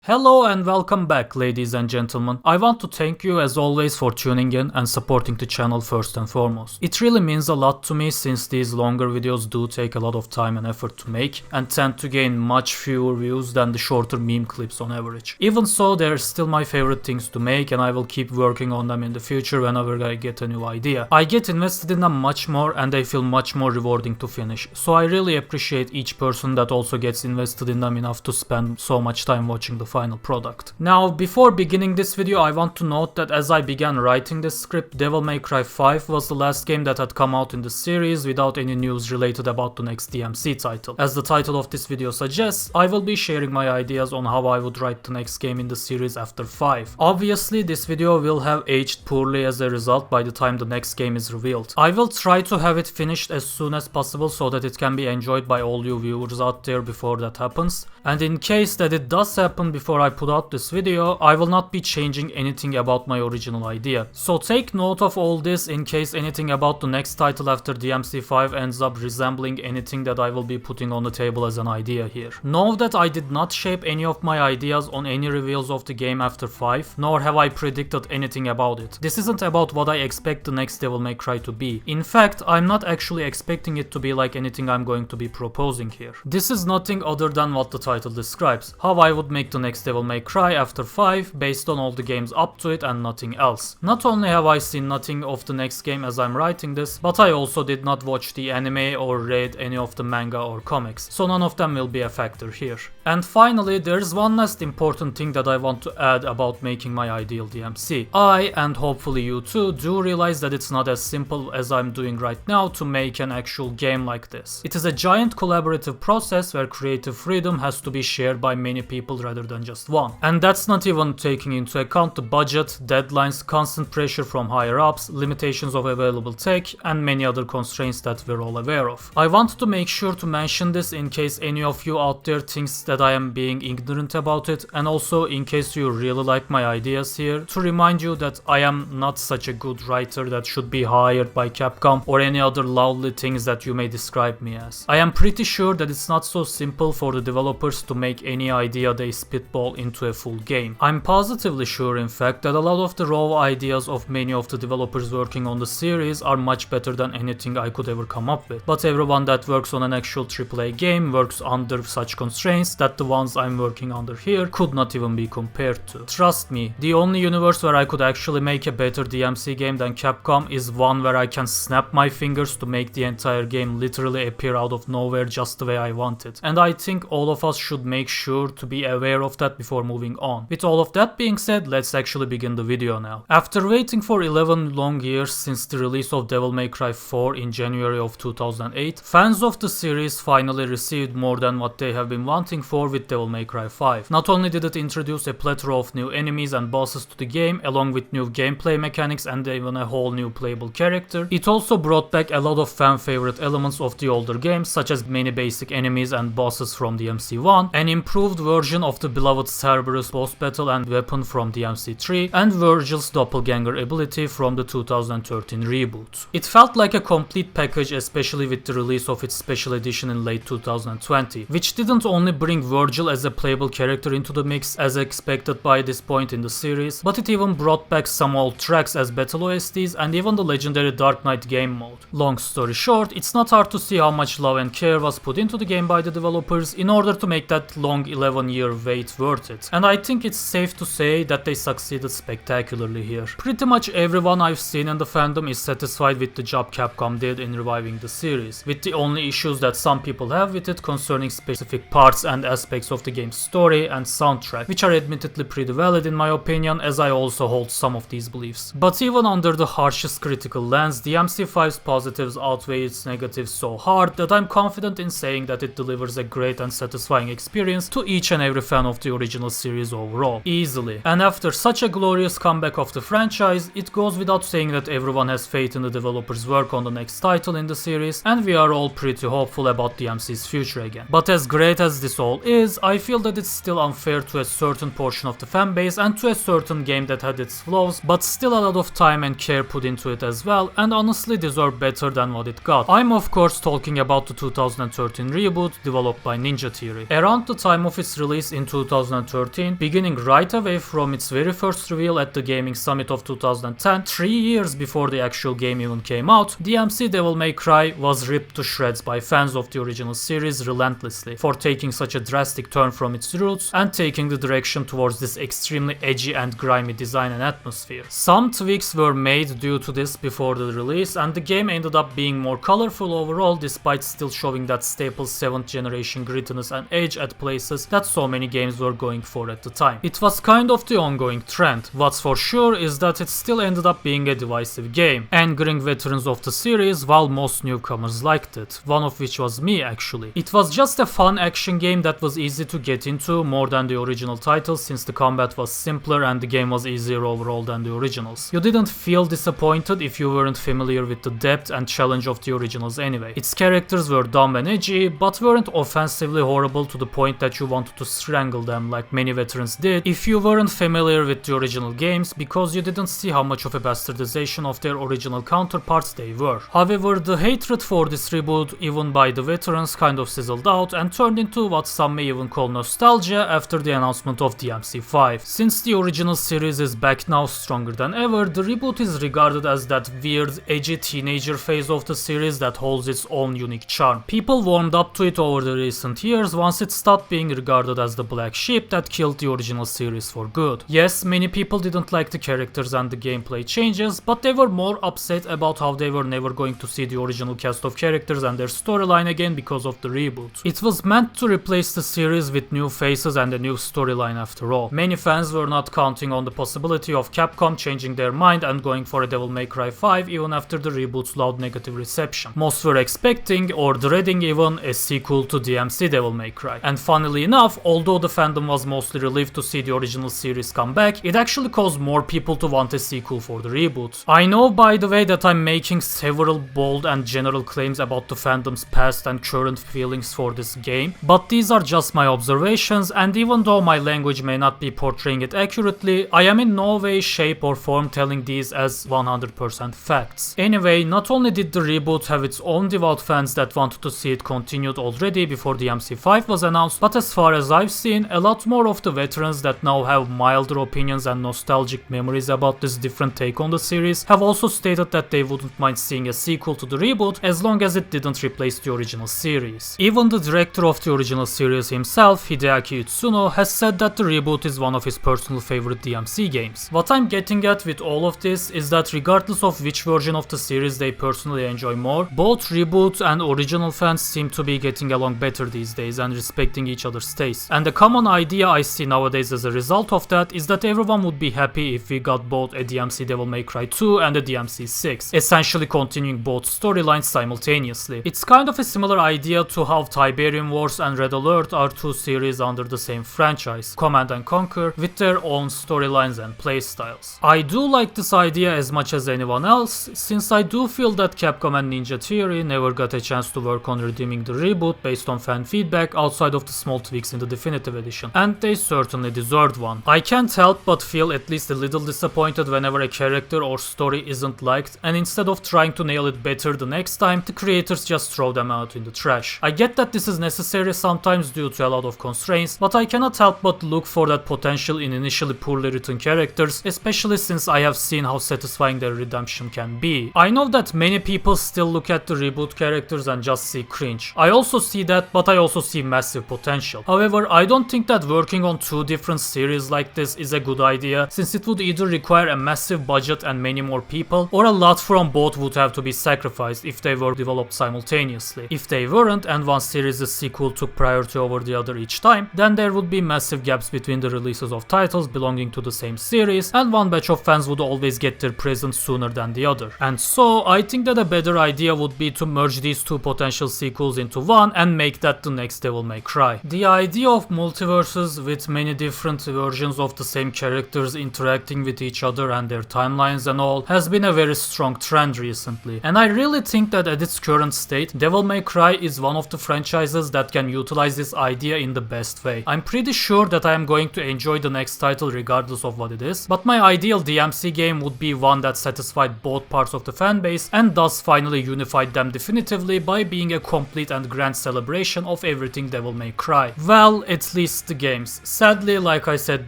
Hello and welcome back, ladies and gentlemen. I want to thank you as always for tuning in and supporting the channel first and foremost. It really means a lot to me since these longer videos do take a lot of time and effort to make and tend to gain much fewer views than the shorter meme clips on average. Even so, they're still my favorite things to make and I will keep working on them in the future whenever I get a new idea. I get invested in them much more and they feel much more rewarding to finish. So I really appreciate each person that also gets invested in them enough to spend so much time watching the final product. Now, before beginning this video, I want to note that as I began writing this script, Devil May Cry 5 was the last game that had come out in the series without any news related about the next DMC title. As the title of this video suggests, I will be sharing my ideas on how I would write the next game in the series after 5. Obviously, this video will have aged poorly as a result by the time the next game is revealed. I will try to have it finished as soon as possible so that it can be enjoyed by all you viewers out there before that happens. And in case that it does happen before I put out this video, I will not be changing anything about my original idea. So take note of all this in case anything about the next title after DMC5 ends up resembling anything that I will be putting on the table as an idea here. Know that I did not shape any of my ideas on any reveals of the game after 5, nor have I predicted anything about it. This isn't about what I expect the next Devil May Cry to be. In fact, I'm not actually expecting it to be like anything I'm going to be proposing here. This is nothing other than what the title describes, how I would make the next Devil May Cry after 5 based on all the games up to it and nothing else. Not only have I seen nothing of the next game as I'm writing this, but I also did not watch the anime or read any of the manga or comics, so none of them will be a factor here. And finally, there's one last important thing that I want to add about making my ideal DMC. I, and hopefully you too, do realize that it's not as simple as I'm doing right now to make an actual game like this. It is a giant collaborative process where creative freedom has to be shared by many people rather than just one. And that's not even taking into account the budget, deadlines, constant pressure from higher ups, limitations of available tech, and many other constraints that we're all aware of. I want to make sure to mention this in case any of you out there thinks that I am being ignorant about it, and also in case you really like my ideas here, to remind you that I am not such a good writer that should be hired by Capcom or any other lovely things that you may describe me as. I am pretty sure that it's not so simple for the developers to make any idea they spitball into a full game. I'm positively sure, in fact, that a lot of the raw ideas of many of the developers working on the series are much better than anything I could ever come up with. But everyone that works on an actual AAA game works under such constraints that the ones I'm working under here could not even be compared to. Trust me, the only universe where I could actually make a better DMC game than Capcom is one where I can snap my fingers to make the entire game literally appear out of nowhere just the way I want it. And I think all of us should make sure to be aware of that before moving on. With all of that being said, let's actually begin the video now. After waiting for 11 long years since the release of Devil May Cry 4 in January of 2008, fans of the series finally received more than what they have been wanting for with Devil May Cry 5. Not only did it introduce a plethora of new enemies and bosses to the game, along with new gameplay mechanics and even a whole new playable character, it also brought back a lot of fan favorite elements of the older games, such as many basic enemies and bosses from DMC1, an improved version of the beloved Cerberus boss battle and weapon from DMC3, and Virgil's doppelganger ability from the 2013 reboot. It felt like a complete package, especially with the release of its special edition in late 2020, which didn't only bring Virgil as a playable character into the mix as expected by this point in the series, but it even brought back some old tracks as battle OSTs and even the legendary Dark Knight game mode. Long story short, it's not hard to see how much love and care was put into the game by the developers in order to make that long 11-year wait worth it, and I think it's safe to say that they succeeded spectacularly here. Pretty much everyone I've seen in the fandom is satisfied with the job Capcom did in reviving the series, with the only issues that some people have with it concerning specific parts and aspects of the game's story and soundtrack, which are admittedly pretty valid in my opinion, as I also hold some of these beliefs. But even under the harshest critical lens, DMC5's positives outweigh its negatives so hard that I'm confident in saying that it delivers a great and satisfying experience to each and every fan of the original series overall, easily. And after such a glorious comeback of the franchise, it goes without saying that everyone has faith in the developers' work on the next title in the series, and we are all pretty hopeful about DMC's future again. But as great as this all is, I feel that it's still unfair to a certain portion of the fanbase and to a certain game that had its flaws, but still a lot of time and care put into it as well, and honestly deserve better than what it got. I'm of course talking about the 2013 reboot developed by Ninja Theory. Around the time of its release in 2013, beginning right away from its very first reveal at the Gaming Summit of 2010, 3 years before the actual game even came out, DMC Devil May Cry was ripped to shreds by fans of the original series relentlessly for taking such a drastic turn from its roots and taking the direction towards this extremely edgy and grimy design and atmosphere. Some tweaks were made due to this before the release, and the game ended up being more colorful overall despite still showing that staple 7th generation grittiness and edge at places that so many games were going for at the time. It was kind of the ongoing trend. What's for sure is that it still ended up being a divisive game, angering veterans of the series while most newcomers liked it, one of which was me actually. It was just a fun action game that was easy to get into more than the original title since the combat was simpler and the game was easier overall than the originals. You didn't feel disappointed if you weren't familiar with the depth and challenge of the originals anyway. Its characters were dumb and edgy, but weren't offensively horrible to the point that you wanted to strangle them like many veterans did if you weren't familiar with the original games, because you didn't see how much of a bastardization of their original counterparts they were. However, the hatred for this reboot, even by the veterans, kind of sizzled out and turned into what some may even call nostalgia after the announcement of DMC5. Since the original series is back now stronger than ever, the reboot is regarded as that weird, edgy teenager phase of the series that holds its own unique charm. People warmed up to it over the recent years once it stopped being regarded as the black sheep that killed the original series for good. Yes, many people didn't like the characters and the gameplay changes, but they were more upset about how they were never going to see the original cast of characters and their storyline again because of the reboot. It was meant to replace the series with new faces and a new storyline after all. Many fans were not counting on the possibility of Capcom changing their mind and going for a Devil May Cry 5 even after the reboot's loud negative reception. Most were expecting or dreading even a sequel to DMC Devil May Cry. And funnily enough, although the fandom was mostly relieved to see the original series come back, it actually caused more people to want a sequel for the reboot. I know, by the way, that I'm making several bold and general claims about the fandom's past and current feelings for this game, but these are just my observations, and even though my language may not be portraying it accurately, I am in no way, shape or form telling these as 100% facts. Anyway, not only did the reboot have its own devout fans that wanted to see it continued already before DMC5 was announced, but as far as I've seen, a lot more of the veterans that now have milder opinions and nostalgic memories about this different take on the series have also stated that they wouldn't mind seeing a sequel to the reboot as long as it didn't replace the original series. Even the director of the original series himself, Hideaki Itsuno, has said that the reboot is one of his personal favorite DMC games. What I'm getting at with all of this is that regardless of which version of the series they personally enjoy more, both reboot and original fans seem to be getting along better these days and respecting each other's tastes. And the common idea I see nowadays as a result of that is that everyone would be happy if we got both a DMC Devil May Cry 2 and a DMC 6, essentially continuing both storylines simultaneously. It's kind of a similar idea to how Tiberium Wars and Red Alert are two series under the same franchise, Command and Conquer, with their own storylines and playstyles. I do like this idea as much as anyone else, since I do feel that Capcom and Ninja Theory never got a chance to work on redeeming the reboot based on fan feedback outside of the small tweaks in the definitive edition, and they certainly deserved one. I can't help but feel at least a little disappointed whenever a character or story isn't liked, and instead of trying to nail it better the next time, the creators just throw them out in the trash. I get that this is necessary sometimes due to a lot of constraints, but I cannot help but look for that potential in initially poorly written characters, especially since I have seen how satisfying their redemption can be. I know that many people still look at the reboot characters and just see cringe. I also see that, but I also see massive potential. However, I don't think that working on two different series like this is a good idea, since it would either require a massive budget and many more people, or a lot from both would have to be sacrificed if they were developed simultaneously. If they weren't, and one series' sequel took priority over the other each time, then there would be massive gaps between the releases of titles belonging to the same series, and one batch of fans would always get their presents sooner than the other. And so, I think that a better idea would be to merge these two potential sequels into one and make that the next Devil May Cry. The idea of multiverses with many different versions of the same characters interacting with each other and their timelines and all has been a very strong trend recently, and I really think that at its current state, Devil May Cry is one of the franchises that can utilize this idea in the best way. I'm pretty sure that I am going to enjoy the next title regardless of what it is, but my ideal DMC game would be one that satisfied both parts of the fanbase and thus finally unified them definitively by being a complete and grand celebration of everything Devil Devil May Cry. Well, at least the games. Sadly, like I said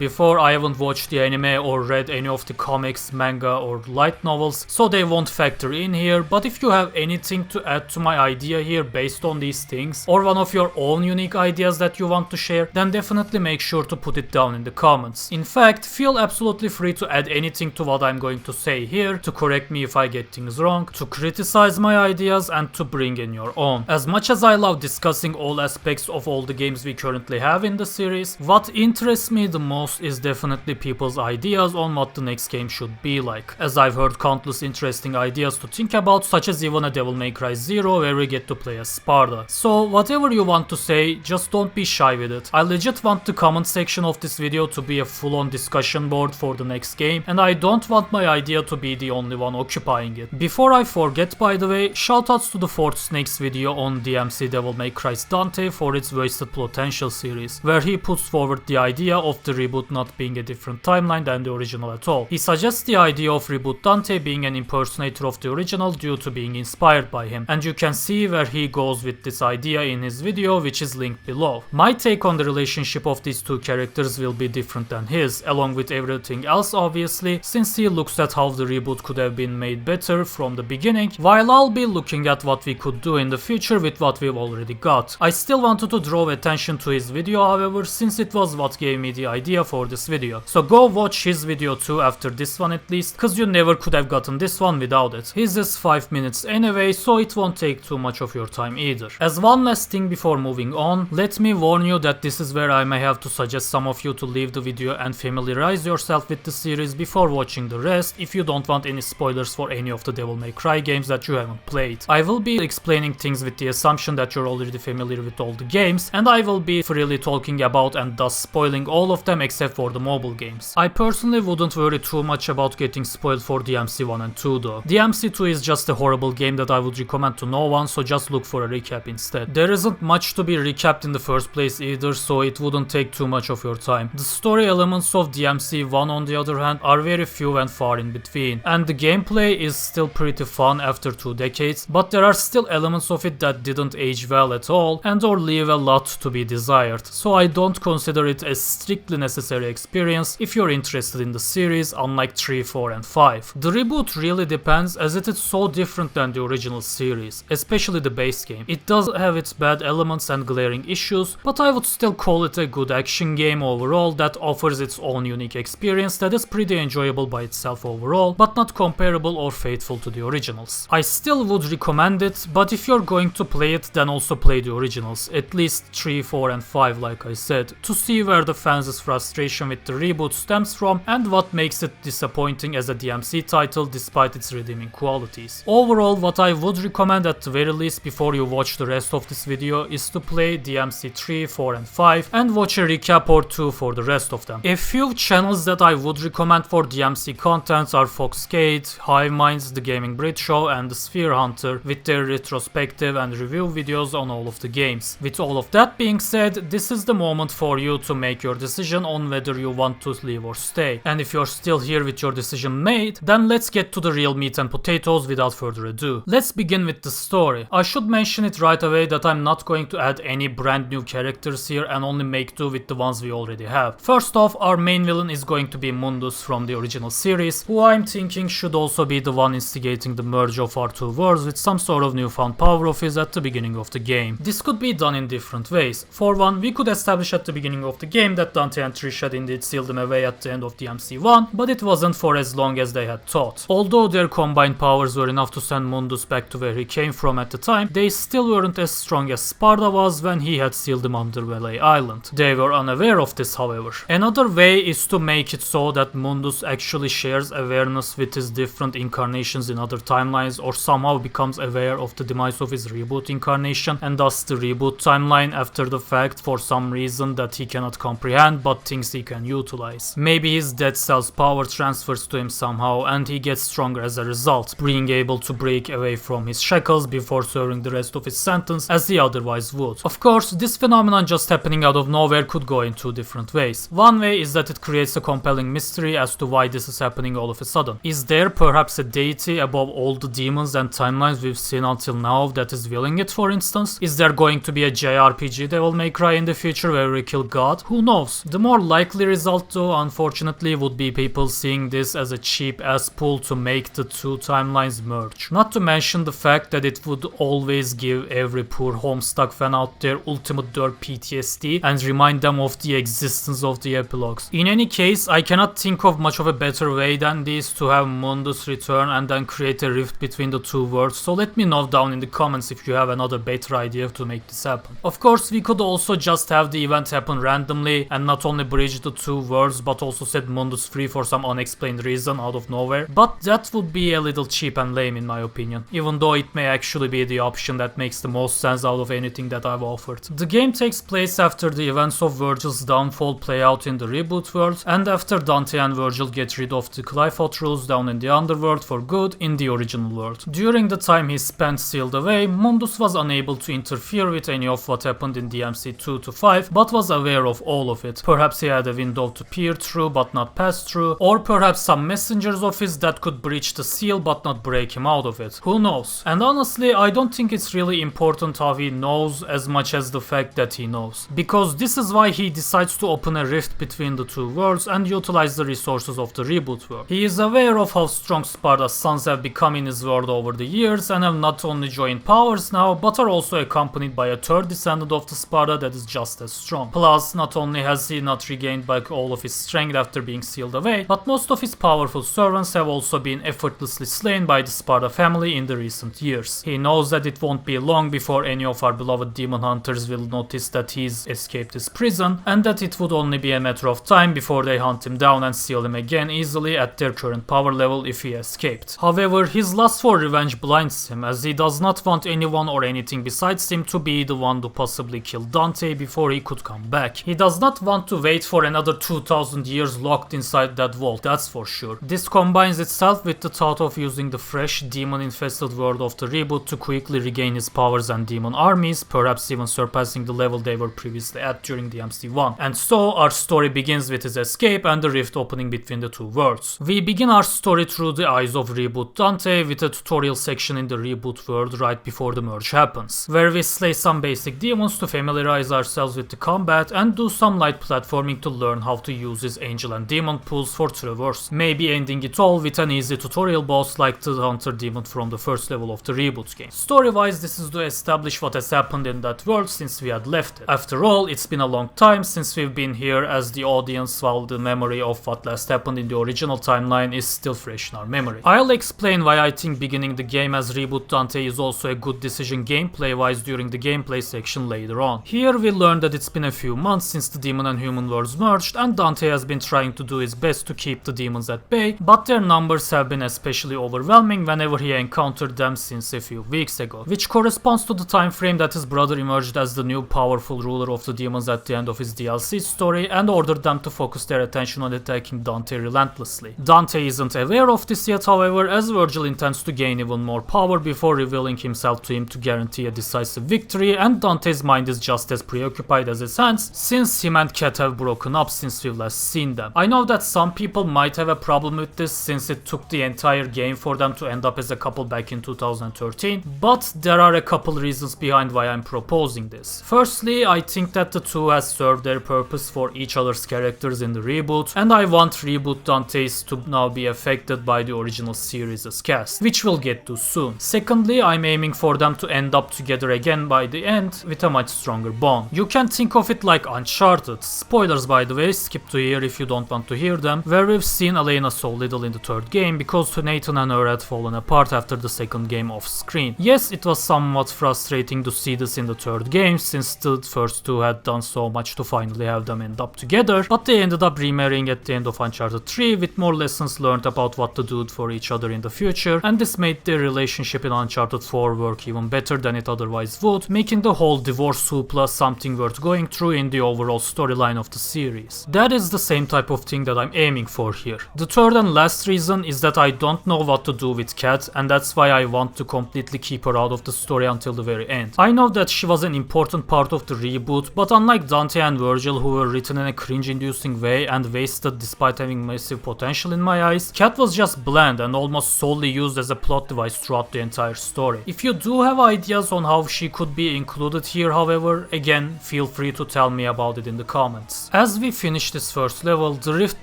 before, I haven't watched the anime or read any of the comics, manga or light novels, so they won't factor in here, but if you have anything to add to my idea here based on these things, or one of your own unique ideas that you want to share, then definitely make sure to put it down in the comments. In fact, feel absolutely free to add anything to what I'm going to say here, to correct me if I get things wrong, to criticize my ideas, and to bring in your own. As much as I love discussing all aspects of all the games we currently have in the series, what interests me the most is definitely people's ideas on what the next game should be like, as I've heard countless interesting ideas to think about, such as even a Devil May Cry 0 where we get to play as Sparda. So whatever you want to say, just don't be shy with it. I legit want the comment section of this video to be a full-on discussion board for the next game, and I don't want my idea to be the only one occupying it. Before I forget, by the way, shoutouts to the 4th Snakes video on DMC Devil May Cry's Dante for its Wasted Potential series, where he puts forward the idea of the reboot not being a different timeline than the original at all. He suggests the idea of Reboot Dante being an impersonator of the original due to being inspired by him, and you can see where he goes with this idea in his video, which is linked below. My take on the relationship of these two characters will be different than his, along with everything else obviously, since he looks at how the reboot could have been made better from the beginning, while I'll be looking at what we could do in the future with what we've already got. I still wanted to draw attention to his video, however, since it was what gave me the idea for this video. So go watch his video too after this one at least, cause you never could have gotten this one without it. His is 5 minutes anyway, so it won't take too much of your time either. As one last thing before moving on, let me warn you that this is where I may have to suggest some of you to leave the video and familiarize yourself with the series before watching the rest if you don't want any spoilers for any of the Devil May Cry games that you haven't played. I will be explaining things with the assumption that you're already familiar with all the games, and I will be freely talking about and thus spoiling all of them except for the mobile games. I personally wouldn't worry too much about getting spoiled for DMC 1 and 2 though. DMC 2 is just a horrible game that I would recommend to no one, so just look for a recap instead. There isn't much to be recapped in the first place either, so it wouldn't take too much of your time. The story elements of DMC 1 on the other hand are very few and far in between, and the gameplay is still pretty fun after 2 decades, but there are still elements of it that didn't age well at all and or leave a lot to be desired, so I don't consider it a strictly necessary experience if you're interested in the series, unlike 3, 4 and 5. The reboot really depends, as it is so different than the original series, especially the base game. It does have its bad elements and glaring issues, but I would still call it a good action game overall that offers its own unique experience that is pretty enjoyable by itself overall, but not comparable or faithful to the originals. I still would recommend it, but if you're going to play it, then also play the originals, at least 3, 4 and 5 like I said, to see where the fans' frustration with the reboot stems from and what makes it disappointing as a DMC title despite its redeeming qualities. Overall, what I would recommend at the very least before you watch the rest of this video is to play DMC 3, 4 and 5 and watch a recap or 2 for the rest of them. A few channels that I would recommend for DMC content are Foxcade, Hive Minds, The Gaming Brit Show and The Sphere Hunter with their retrospective and review videos on all of the games. With all of that being said, this is the moment for you to make your decision on whether you want to leave or stay. And if you're still here with your decision made, then let's get to the real meat and potatoes without further ado. Let's begin with the story. I should mention it right away that I'm not going to add any brand new characters here and only make do with the ones we already have. First off, our main villain is going to be Mundus from the original series, who I'm thinking should also be the one instigating the merge of our two worlds with some sort of newfound power of his at the beginning of the game. This could be done in different ways. For one, we could establish at the beginning of the game that Dante and Trish had indeed sealed him away at the end of DMC 1, but it wasn't for as long as they had thought. Although their combined powers were enough to send Mundus back to where he came from at the time, they still weren't as strong as Sparda was when he had sealed him under Valet Island. They were unaware of this, however. Another way is to make it so that Mundus actually shares awareness with his different incarnations in other timelines, or somehow becomes aware of the demise of his reboot incarnation and thus the reboot timeline after the fact for some reason that he cannot comprehend but thinks he can utilize. Maybe his dead cell's power transfers to him somehow and he gets stronger as a result, being able to break away from his shackles before serving the rest of his sentence as he otherwise would. Of course, this phenomenon just happening out of nowhere could go in two different ways. One way is that it creates a compelling mystery as to why this is happening all of a sudden. Is there perhaps a deity above all the demons and timelines we've seen until now that is willing it, for instance? Is there going to be a Jaya JRPG Devil May Cry in the future where we kill God? Who knows? The more likely result though, unfortunately, would be people seeing this as a cheap ass pull to make the two timelines merge. Not to mention the fact that it would always give every poor Homestuck fan out there ultimate dirt PTSD and remind them of the existence of the epilogues. In any case, I cannot think of much of a better way than this to have Mundus return and then create a rift between the two worlds, so let me know down in the comments if you have another better idea to make this happen. Of course, we could also just have the event happen randomly and not only bridge the two worlds but also set Mundus free for some unexplained reason out of nowhere, but that would be a little cheap and lame in my opinion, even though it may actually be the option that makes the most sense out of anything that I've offered. The game takes place after the events of Virgil's downfall play out in the reboot world, and after Dante and Virgil get rid of the Qliphoth rules down in the underworld for good in the original world. During the time he spent sealed away, Mundus was unable to interfere with any of what happened in DMC 2 to 5, but was aware of all of it. Perhaps he had a window to peer through but not pass through, or perhaps some messengers of his that could breach the seal but not break him out of it. Who knows? And honestly, I don't think it's really important how he knows as much as the fact that he knows. Because this is why he decides to open a rift between the two worlds and utilize the resources of the reboot world. He is aware of how strong Sparda's sons have become in his world over the years and have not only joined powers now, but are also accompanied by a third descendant of the Sparda that is just as strong. Plus, not only has he not regained back all of his strength after being sealed away, but most of his powerful servants have also been effortlessly slain by the Sparda family in the recent years. He knows that it won't be long before any of our beloved demon hunters will notice that he's escaped his prison, and that it would only be a matter of time before they hunt him down and seal him again easily at their current power level if he escaped. However, his lust for revenge blinds him, as he does not want anyone or anything besides him to be the one to possibly kill Dante before he could come back. He does not want to wait for another 2000 years locked inside that vault, that's for sure. This combines itself with the thought of using the fresh demon-infested world of the reboot to quickly regain his powers and demon armies, perhaps even surpassing the level they were previously at during DMC1. And so our story begins with his escape and the rift opening between the two worlds. We begin our story through the eyes of reboot Dante with a tutorial section in the reboot world right before the merge happens, where we slay some basic demons to familiarize ourselves with the combat and do some light platforming to learn how to use his angel and demon pools for traverse, maybe ending it all with an easy tutorial boss like the hunter demon from the first level of the reboot game. Story-wise, this is to establish what has happened in that world since we had left it. After all, it's been a long time since we've been here as the audience, while the memory of what last happened in the original timeline is still fresh in our memory. I'll explain why I think beginning the game as reboot Dante is also a good decision gameplay-wise during the gameplay section later on. Here we learn that it's been a few months since the demon and human worlds merged, and Dante has been trying to do his best to keep the demons at bay, but their numbers have been especially overwhelming whenever he encountered them since a few weeks ago, which corresponds to the time frame that his brother emerged as the new powerful ruler of the demons at the end of his DLC story and ordered them to focus their attention on attacking Dante relentlessly. Dante isn't aware of this yet, however, as Virgil intends to gain even more power before revealing himself to him to guarantee a decisive victory, and Dante's mind is just as preoccupied as his hands, since him and Cat have broken up since we've last seen them. I know that some people might have a problem with this since it took the entire game for them to end up as a couple back in 2013, but there are a couple reasons behind why I'm proposing this. Firstly, I think that the two has served their purpose for each other's characters in the reboot, and I want reboot Dante's to now be affected by the original series' cast, which we'll get to soon. Secondly, I'm aiming for them to end up together again by the end with a much stronger bond. You can think of it like Uncharted, spoilers by the way, skip to here if you don't want to hear them, where we've seen Elena so little in the third game because Nathan and her had fallen apart after the second game off screen. Yes, it was somewhat frustrating to see this in the third game since the first two had done so much to finally have them end up together, but they ended up remarrying at the end of Uncharted 3 with more lessons learned about what to do for each other in the future, and this made their relationship in Uncharted 4 work even better than it otherwise would, making the whole divorce hoopla something worth going through in the overall storyline of the series. That is the same type of thing that I'm aiming for here. The third and last reason is that I don't know what to do with Cat, and that's why I want to completely keep her out of the story until the very end. I know that she was an important part of the reboot, but unlike Dante and Virgil, who were written in a cringe-inducing way and wasted despite having massive potential in my eyes, Cat was just bland and almost solely used as a plot device throughout the entire story. If you do have ideas on how she could be included here, however, again, feel free to tell me about it in the comments. As we finish this first level, the rift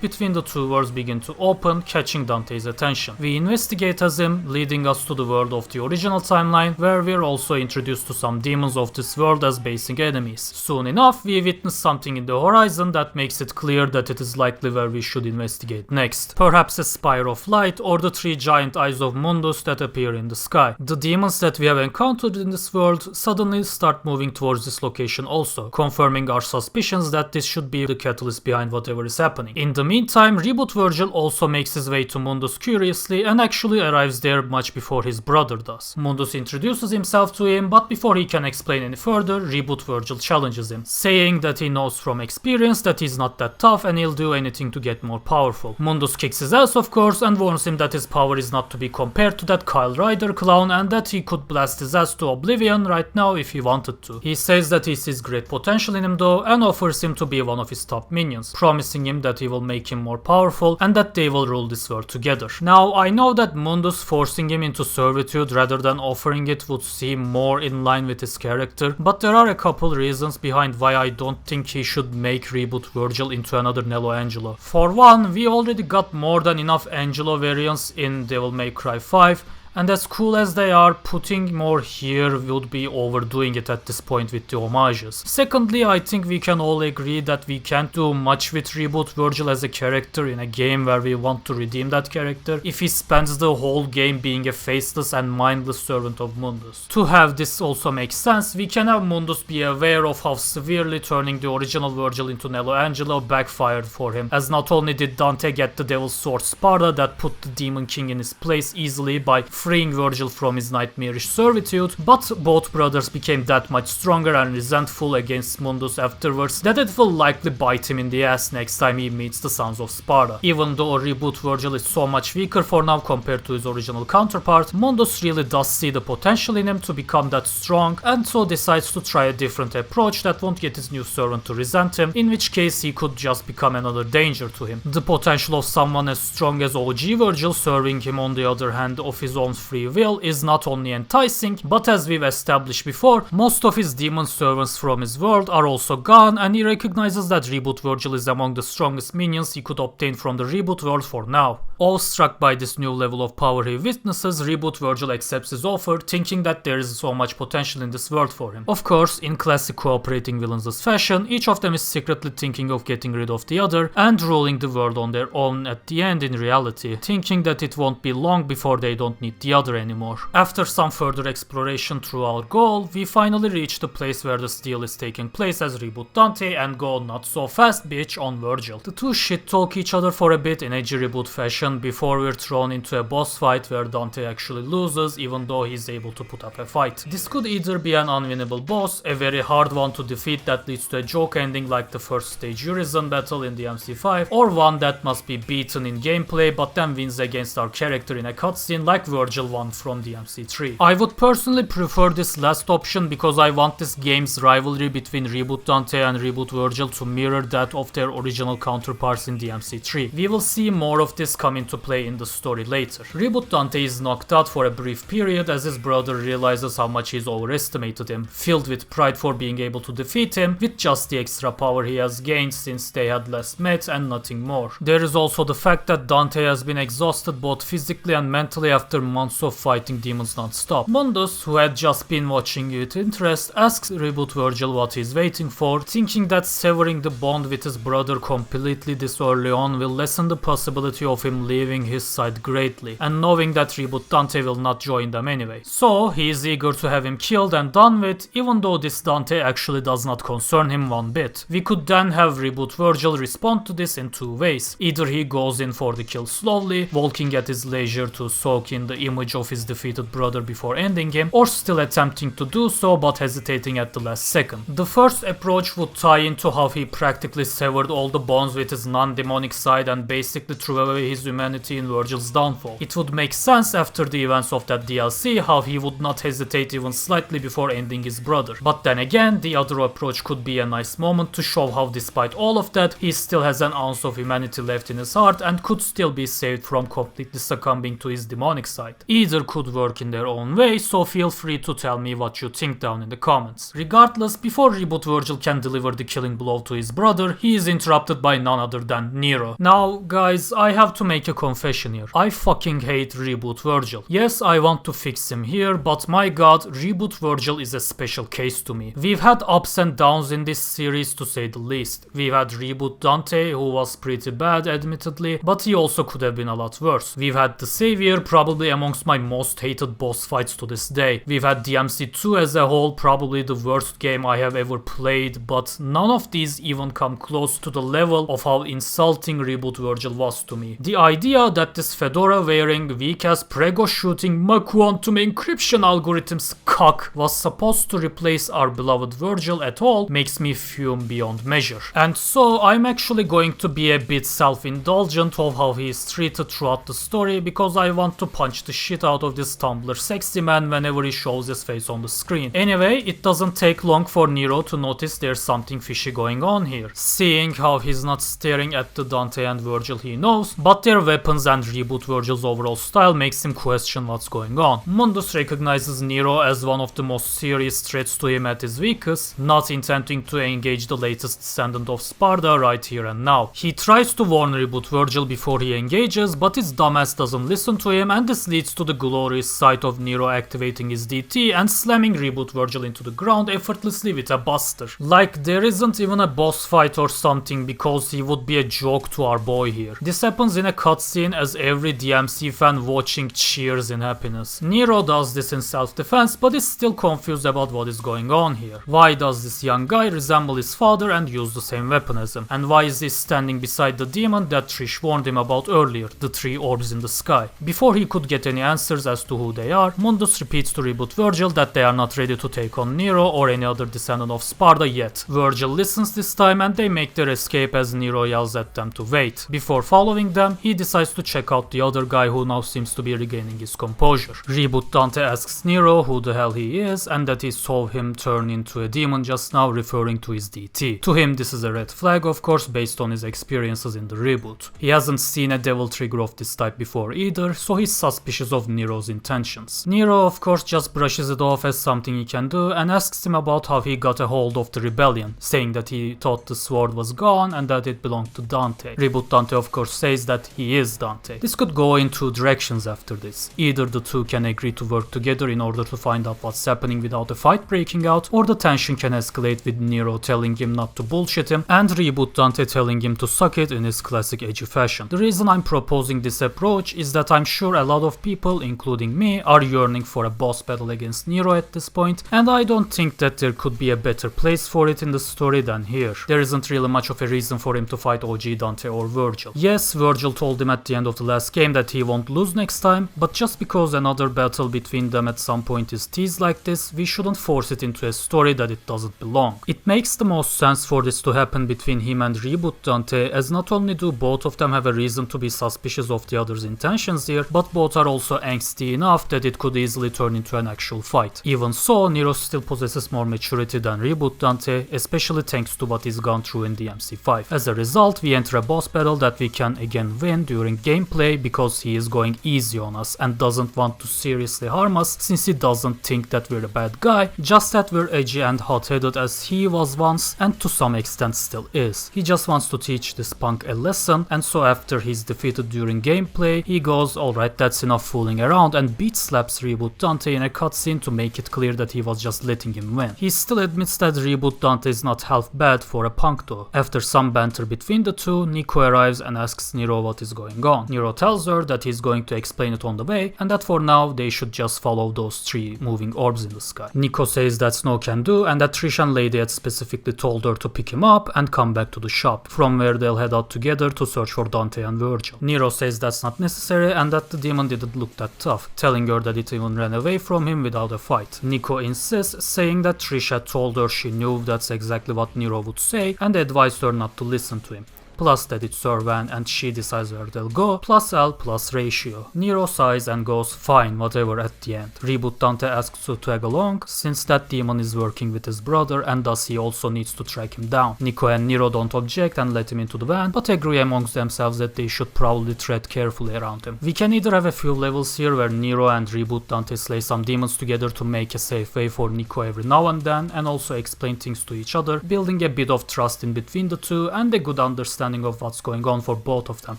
between the two worlds begin to open, catching Dante's attention. We investigate as him, leading us to the world of the original timeline, where we're also introduced to some demons of this world as basic enemies. Soon enough, we witness something in the horizon that makes it clear that it is likely where we should investigate next. Perhaps a spire of light or the three giant eyes of Mundus that appear in the sky. The demons that we have encountered in this world suddenly start moving towards this location also, confirming our suspicions that this should be the catalyst behind whatever is happening. In the meantime, Reboot Virgil also makes his way to Mundus curiously and actually arrives there much before his brother does. Mundus introduces himself to him, but before he can explain any further, Reboot Virgil challenges him, saying that he knows from experience that he's not that tough and he'll do anything to get more powerful. Mundus kicks his ass of course and warns him that his power is not to be compared to that Kyle Ryder clown and that he could blast his ass to oblivion right now if he wanted to. He says that he sees great potential in him though and offers him to be one of his top minions, promising him that he will make him more powerful and that they will rule this world together. Now I know that Mundus forcing him into servitude rather than offering it would seem more in line with his character, but there are a couple reasons behind why I don't think he should make Reboot Virgil into another Nello Angelo. For one, we already got more than enough Angelo variants in Devil May Cry 5, and as cool as they are, putting more here would be overdoing it at this point with the homages. Secondly, I think we can all agree that we can't do much with Reboot Virgil as a character in a game where we want to redeem that character if he spends the whole game being a faceless and mindless servant of Mundus. To have this also make sense, we can have Mundus be aware of how severely turning the original Virgil into Nello Angelo backfired for him, as not only did Dante get the Devil's Sword Sparda that put the Demon King in his place easily by freeing Virgil from his nightmarish servitude, but both brothers became that much stronger and resentful against Mundus afterwards that it will likely bite him in the ass next time he meets the Sons of Sparda. Even though Reboot Virgil is so much weaker for now compared to his original counterpart, Mundus really does see the potential in him to become that strong and so decides to try a different approach that won't get his new servant to resent him, in which case he could just become another danger to him. The potential of someone as strong as OG Virgil serving him on the other hand of his own free will is not only enticing, but as we've established before, most of his demon servants from his world are also gone and he recognizes that Reboot Virgil is among the strongest minions he could obtain from the Reboot world for now. Awestruck by this new level of power he witnesses, Reboot Virgil accepts his offer, thinking that there is so much potential in this world for him. Of course, in classic cooperating villains' fashion, each of them is secretly thinking of getting rid of the other and ruling the world on their own at the end in reality, thinking that it won't be long before they don't need the other anymore. After some further exploration through our goal, we finally reach the place where the steal is taking place as Reboot Dante and go not so fast bitch on Virgil. The two shit talk each other for a bit in edgy Reboot fashion before we're thrown into a boss fight where Dante actually loses even though he's able to put up a fight. This could either be an unwinnable boss, a very hard one to defeat that leads to a joke ending like the first stage Urizen battle in the MC5, or one that must be beaten in gameplay but then wins against our character in a cutscene like Virgil won from the MC3. I would personally prefer this last option because I want this game's rivalry between Reboot Dante and Reboot Virgil to mirror that of their original counterparts in the MC3. We will see more of this come into play in the story later. Reboot Dante is knocked out for a brief period as his brother realizes how much he's overestimated him, filled with pride for being able to defeat him with just the extra power he has gained since they had last met and nothing more. There is also the fact that Dante has been exhausted both physically and mentally after months of fighting demons non-stop. Mundus, who had just been watching with interest, asks Reboot Virgil what he's waiting for, thinking that severing the bond with his brother completely this early on will lessen the possibility of him leaving his side greatly, and knowing that Reboot Dante will not join them anyway. So he is eager to have him killed and done with, even though this Dante actually does not concern him one bit. We could then have Reboot Virgil respond to this in two ways. Either he goes in for the kill slowly, walking at his leisure to soak in the image of his defeated brother before ending him, or still attempting to do so but hesitating at the last second. The first approach would tie into how he practically severed all the bonds with his non-demonic side and basically threw away his humanity in Virgil's downfall. It would make sense after the events of that DLC how he would not hesitate even slightly before ending his brother. But then again, the other approach could be a nice moment to show how despite all of that, he still has an ounce of humanity left in his heart and could still be saved from completely succumbing to his demonic side. Either could work in their own way, so feel free to tell me what you think down in the comments. Regardless, before Reboot Virgil can deliver the killing blow to his brother, he is interrupted by none other than Nero. Now guys, I have to make a confession here. I fucking hate Reboot Virgil. Yes, I want to fix him here, but my god, Reboot Virgil is a special case to me. We've had ups and downs in this series to say the least. We've had Reboot Dante, who was pretty bad admittedly, but he also could have been a lot worse. We've had the Savior, probably amongst my most hated boss fights to this day. We've had DMC2 as a whole, probably the worst game I have ever played, but none of these even come close to the level of how insulting Reboot Virgil was to me. The idea that this fedora wearing, weak ass prego shooting quantum encryption algorithms cock was supposed to replace our beloved Virgil at all makes me fume beyond measure. And so I'm actually going to be a bit self-indulgent of how he is treated throughout the story, because I want to punch the shit out of this Tumblr sexy man whenever he shows his face on the screen. Anyway, it doesn't take long for Nero to notice there's something fishy going on here, seeing how he's not staring at the Dante and Virgil he knows, but their weapons and Reboot Virgil's overall style makes him question what's going on. Mundus recognizes Nero as one of the most serious threats to him at his weakest, not intending to engage the latest descendant of Sparda right here and now. He tries to warn Reboot Virgil before he engages, but his dumbass doesn't listen to him, and this leads to the glorious sight of Nero activating his DT and slamming Reboot Virgil into the ground effortlessly with a buster. Like there isn't even a boss fight or something, because he would be a joke to our boy here. This happens in a cutscene as every DMC fan watching cheers in happiness. Nero does this in self-defense, but is still confused about what is going on here. Why does this young guy resemble his father and use the same weapon as him? And why is he standing beside the demon that Trish warned him about earlier, the 3 orbs in the sky? Before he could get any answers as to who they are, Mundus repeats to Reboot Virgil that they are not ready to take on Nero or any other descendant of Sparda yet. Virgil listens this time and they make their escape as Nero yells at them to wait. Before following them, he decides to check out the other guy who now seems to be regaining his composure. Reboot Dante asks Nero who the hell he is and that he saw him turn into a demon just now, referring to his DT. To him this is a red flag, of course, based on his experiences in the reboot. He hasn't seen a devil trigger of this type before either, so he's suspicious of Nero's intentions. Nero of course just brushes it off as something he can do and asks him about how he got a hold of the rebellion, saying that he thought the sword was gone and that it belonged to Dante. Reboot Dante of course says that he is Dante. This could go in 2 directions after this. Either the two can agree to work together in order to find out what's happening without a fight breaking out, or the tension can escalate with Nero telling him not to bullshit him and Reboot Dante telling him to suck it in his classic edgy fashion. The reason I'm proposing this approach is that I'm sure a lot of people, including me, are yearning for a boss battle against Nero at this point, and I don't think that there could be a better place for it in the story than here. There isn't really much of a reason for him to fight OG Dante or Virgil. Yes, Virgil told him at the end of the last game that he won't lose next time, but just because another battle between them at some point is teased like this, we shouldn't force it into a story that it doesn't belong. It makes the most sense for this to happen between him and Reboot Dante, as not only do both of them have a reason to be suspicious of the other's intentions here, but both are also angsty enough that it could easily turn into an actual fight. Even so, Nero still possesses more maturity than Reboot Dante, especially thanks to what he's gone through in DMC5. As a result, we enter a boss battle that we can again win during gameplay because he is going easy on us and doesn't want to seriously harm us, since he doesn't think that we're a bad guy, just that we're edgy and hot-headed as he was once and to some extent still is. He just wants to teach this punk a lesson, and so after he's defeated during gameplay, he goes, alright, that's enough fooling around, and beat slaps Reboot Dante in a cutscene to make it clear that he was just letting him win. He still admits that Reboot Dante is not half bad for a punk though. After some banter between the two, Nico arrives and asks Nero what is going on. Nero tells her that he's going to explain it on the way, and that for now they should just follow those 3 moving orbs in the sky. Nico says that's no can do, and that Trish and Lady had specifically told her to pick him up and come back to the shop, from where they'll head out together to search for Dante and Virgil. Nero says that's not necessary and that the demon didn't look that tough, telling her that it even ran away from him without a fight. Nico insists, saying that Trish had told her she knew that's exactly what Nero would say and advised her not to listen to him. plus that it's her van and she decides where they'll go, plus L plus ratio. Nero sighs and goes fine, whatever at the end. Reboot Dante asks to tag along, since that demon is working with his brother and thus he also needs to track him down. Nico and Nero don't object and let him into the van, but agree amongst themselves that they should probably tread carefully around him. We can either have a few levels here where Nero and Reboot Dante slay some demons together to make a safe way for Nico every now and then, and also explain things to each other, building a bit of trust in between the two and a good understanding of what's going on for both of them.